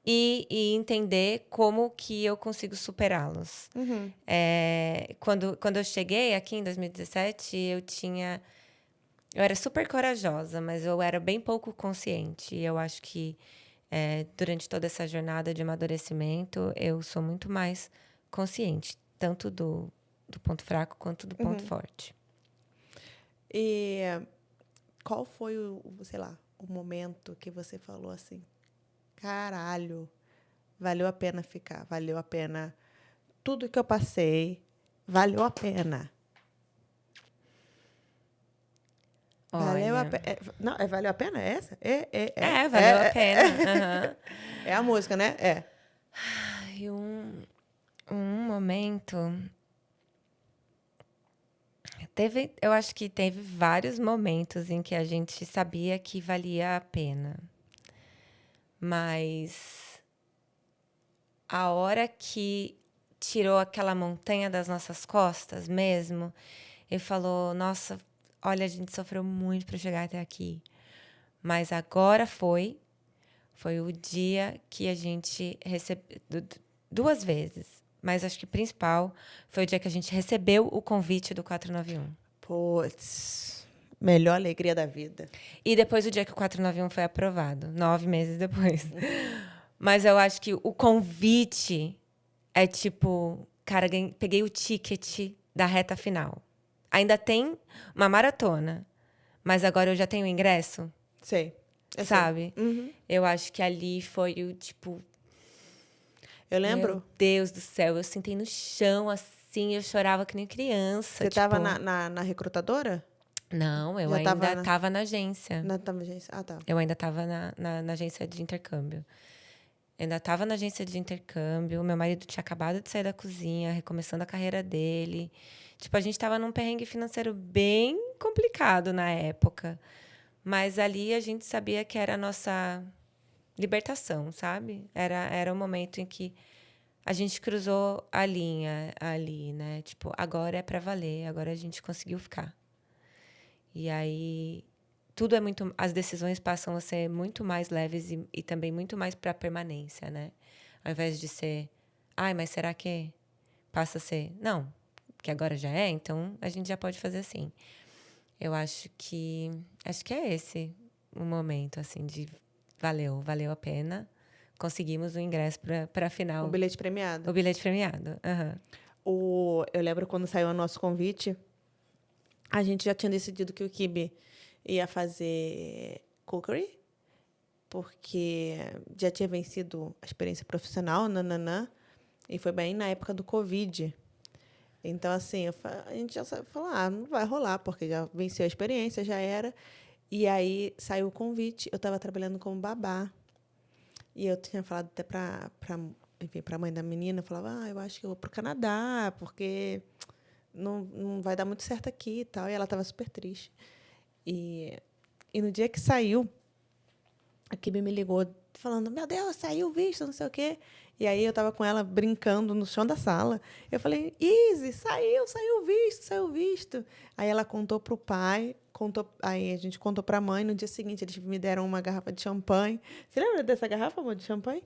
e entender como que eu consigo superá-los. Uhum. Quando eu cheguei aqui em 2017, eu era super corajosa, mas eu era bem pouco consciente. E eu acho que durante toda essa jornada de amadurecimento, eu sou muito mais consciente, tanto do ponto fraco quanto do ponto forte. E qual foi sei lá, o momento que você falou assim, caralho, valeu a pena ficar, valeu a pena tudo que eu passei, valeu a pena. Valeu a Olha, pena. Não, valeu a pena? É essa? valeu a pena. Aham. É a música, né? É. Ai, um momento. Eu acho que teve vários momentos em que a gente sabia que valia a pena. Mas a hora que tirou aquela montanha das nossas costas mesmo, e falou: Nossa, olha, a gente sofreu muito para chegar até aqui. Mas agora foi o dia que a gente recebeu. Duas vezes. Mas acho que o principal foi o dia que a gente recebeu o convite do 491. Putz, melhor alegria da vida. E depois o dia que o 491 foi aprovado, 9 meses depois. Mas eu acho que o convite é tipo, cara, peguei o ticket da reta final. Ainda tem uma maratona, mas agora eu já tenho o ingresso, Sei. Eu sabe? sei. Uhum. Eu acho que ali foi o tipo, Eu meu lembro. Deus do céu, eu sentei no chão assim, eu chorava que nem criança. Você tipo, estava na recrutadora? Não, eu Já ainda estava estava na agência. na agência? Ah, tá. Eu ainda estava na agência de intercâmbio. Ainda estava na agência de intercâmbio. Meu marido tinha acabado de sair da cozinha, recomeçando a carreira dele. Tipo, a gente estava num perrengue financeiro bem complicado na época. Mas ali a gente sabia que era a nossa libertação, sabe? Era o momento em que a gente cruzou a linha ali, né? Tipo, agora é para valer, agora a gente conseguiu ficar. E aí tudo é muito, as decisões passam a ser muito mais leves e também muito mais para permanência, né? Ao invés de ser, ai, mas será que passa a ser, não, que agora já é, então a gente já pode fazer assim. Eu acho que é esse o momento assim de valeu a pena. Conseguimos o ingresso para a O final, bilhete premiado. o bilhete premiado. Aham. Eu lembro quando saiu o nosso convite, a gente já tinha decidido que o Kibe ia fazer cookery, porque já tinha vencido a experiência profissional, nananã, e foi bem na época do Covid. Então, assim, a gente já falou, não vai rolar, porque já venceu a experiência, já era. E aí saiu o convite, eu estava trabalhando como babá. E eu tinha falado até para a mãe da menina, eu falava, eu acho que eu vou para o Canadá, porque não vai dar muito certo aqui e tal. E ela estava super triste. E no dia que saiu, a Kibi me ligou falando, meu Deus, saiu o visto, não sei o quê. E aí eu estava com ela brincando no chão da sala. Eu falei, Izzy, saiu o visto, saiu o visto. Aí ela contou para o pai, aí a gente contou para a mãe. No dia seguinte, eles me deram uma garrafa de champanhe. Você lembra dessa garrafa, amor, de champanhe?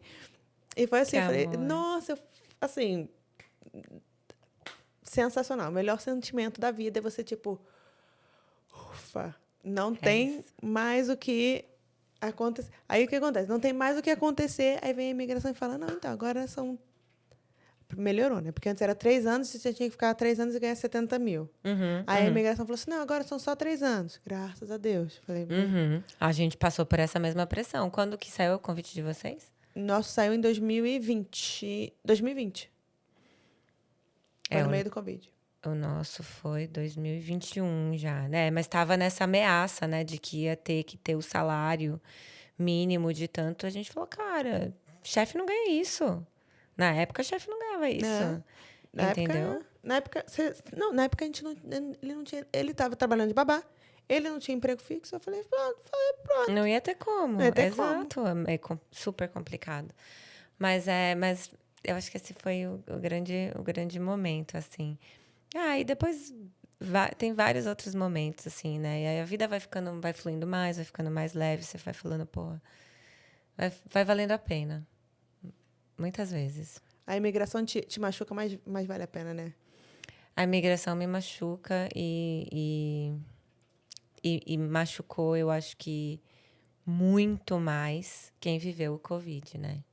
E foi assim, Que eu falei, amor. nossa, assim, sensacional. O melhor sentimento da vida é você, tipo, ufa, não tem isso. mais o que acontecer. Aí o que acontece? Não tem mais o que acontecer, aí vem a imigração e fala, não, então, agora são melhorou, né? Porque antes era 3 anos e você tinha que ficar 3 anos e ganhar 70 mil. Aí a imigração falou assim, não, agora são só 3 anos. Graças a Deus. Falei, A gente passou por essa mesma pressão. Quando que saiu o convite de vocês? nosso saiu em 2020. 2020. Foi no O, meio do Covid. o nosso foi 2021 já, né? Mas estava nessa ameaça, né? De que ia ter que ter o salário mínimo de tanto. A gente falou, cara, chefe não ganha isso. Na época, chefe não ganhava isso. Na Entendeu? época, não, na época a gente ele não tinha, ele estava trabalhando de babá, ele não tinha emprego fixo. Eu falei, pronto. Não ia ter como. Não ia ter Exato. É super complicado. Mas eu acho que esse foi o grande momento, assim. E depois tem vários outros momentos, assim, né? E aí a vida vai fluindo mais, vai ficando mais leve, você vai falando, pô, vai valendo a pena. Muitas vezes. A imigração te machuca, mas vale a pena, né? A imigração me machuca e machucou, eu acho que muito mais quem viveu o Covid, né?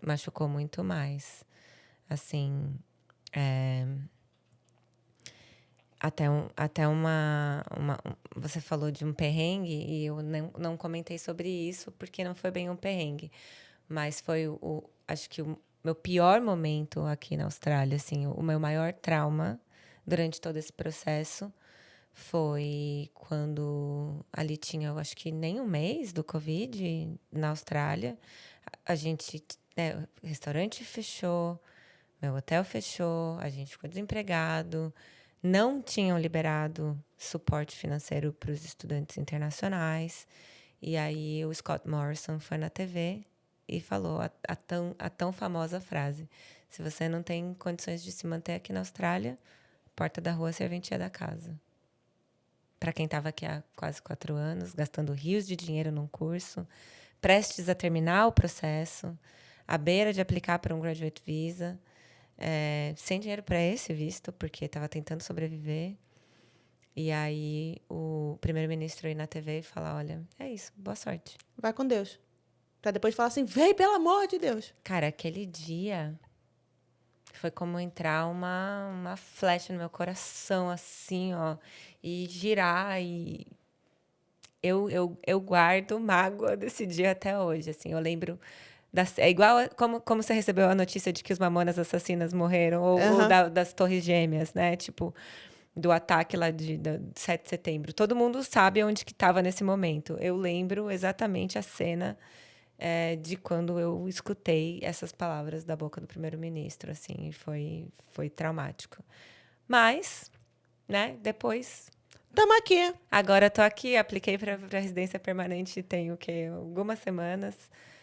Machucou muito mais. Assim, até você falou de um perrengue e eu não comentei sobre isso porque não foi bem um perrengue. Mas foi acho que o meu pior momento aqui na Austrália, assim, o meu maior trauma durante todo esse processo foi quando ali tinha, eu acho que nem um mês do Covid na Austrália. A gente, né, o restaurante fechou, meu hotel fechou, a gente ficou desempregado, não tinham liberado suporte financeiro para os estudantes internacionais. E aí o Scott Morrison foi na TV e falou a tão famosa frase: se você não tem condições de se manter aqui na Austrália, porta da rua, serventia da casa. Para quem estava aqui há quase 4 anos, gastando rios de dinheiro num curso, prestes a terminar o processo, à beira de aplicar para um Graduate Visa, sem dinheiro para esse visto, porque estava tentando sobreviver. E aí o primeiro-ministro ir na TV e falar, olha, é isso, boa sorte. Vai com Deus. Pra depois falar assim, vem, pelo amor de Deus. Cara, aquele dia foi como entrar uma flecha no meu coração, assim, ó, e girar. E eu guardo mágoa desse dia até hoje, assim. Eu lembro... É igual como você recebeu a notícia de que os Mamonas Assassinas morreram, ou das Torres Gêmeas, né? Tipo, do ataque lá de 7 de setembro. Todo mundo sabe onde que estava nesse momento. Eu lembro exatamente a cena de quando eu escutei essas palavras da boca do primeiro-ministro, assim, foi traumático. Mas, né, depois... Tamo aqui. Agora eu tô aqui, apliquei para residência permanente tem o quê? Algumas semanas.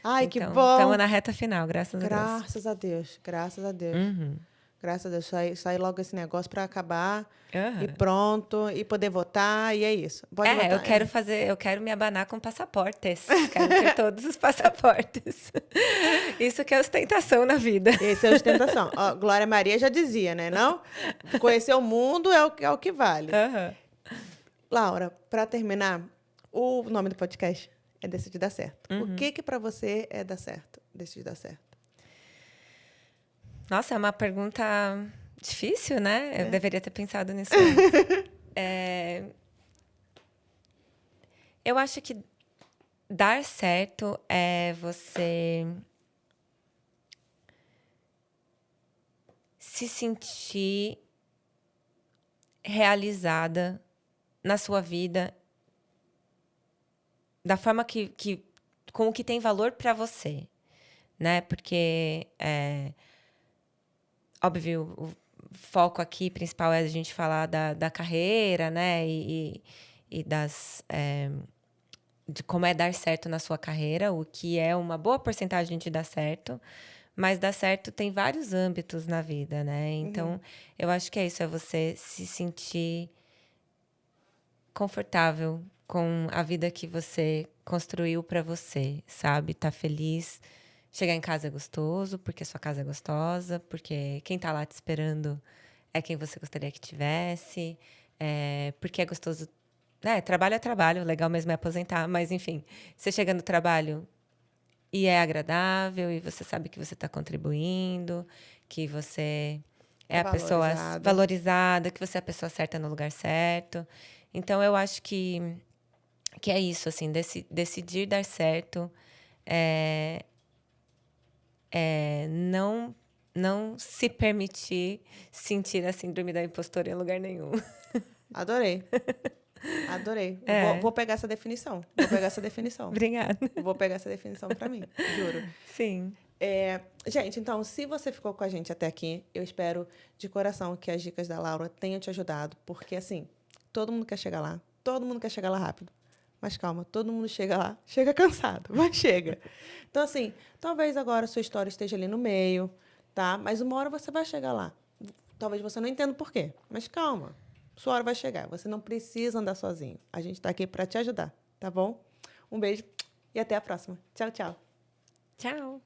Ai, então, que bom. Estamos na reta final, graças a Deus. Graças a Deus. Graças a Deus. Graças a Deus. Sair logo esse negócio para acabar. E pronto. E poder votar. E é isso. Pode votar. Eu quero me abanar com passaportes. Quero ter todos os passaportes. Isso que é ostentação na vida. Esse é ostentação. Ó, Glória Maria já dizia, né? Não? Conhecer o mundo é o que vale. Laura, para terminar, o nome do podcast é Decidir Dar Certo. O que para você é dar certo? Decidir dar certo. Nossa, é uma pergunta difícil, né? Eu deveria ter pensado nisso antes. Eu acho que dar certo é você se sentir realizada na sua vida da forma com o que tem valor para você, né? Porque, óbvio, o foco aqui principal é a gente falar da carreira, né? E de como é dar certo na sua carreira, o que é uma boa porcentagem de dar certo, mas dar certo tem vários âmbitos na vida, né? Então, eu acho que é isso, é você se sentir confortável com a vida que você construiu para você, sabe? Tá feliz. Chegar em casa é gostoso, porque sua casa é gostosa, porque quem tá lá te esperando é quem você gostaria que tivesse, porque é gostoso. Trabalho é trabalho, legal mesmo é aposentar, mas enfim, você chega no trabalho e é agradável, e você sabe que você está contribuindo, que você É é a pessoa valorizada. valorizada, que você é a pessoa certa no lugar certo. Então, eu acho que é isso, assim, decidir dar certo, é, não se permitir sentir a síndrome da impostora em lugar nenhum. Adorei. Adorei. É, Vou pegar essa definição. Vou pegar essa definição. obrigada. Vou pegar essa definição para mim, juro. Sim. Gente, então, se você ficou com a gente até aqui, eu espero de coração que as dicas da Laura tenham te ajudado, porque, assim, todo mundo quer chegar lá, todo mundo quer chegar lá rápido. Mas calma, todo mundo chega lá, chega cansado, mas chega. Então, assim, talvez agora a sua história esteja ali no meio, tá? Mas uma hora você vai chegar lá. Talvez você não entenda por quê, mas calma, sua hora vai chegar. Você não precisa andar sozinho. A gente está aqui para te ajudar, tá bom? Um beijo e até a próxima. Tchau, tchau. Tchau.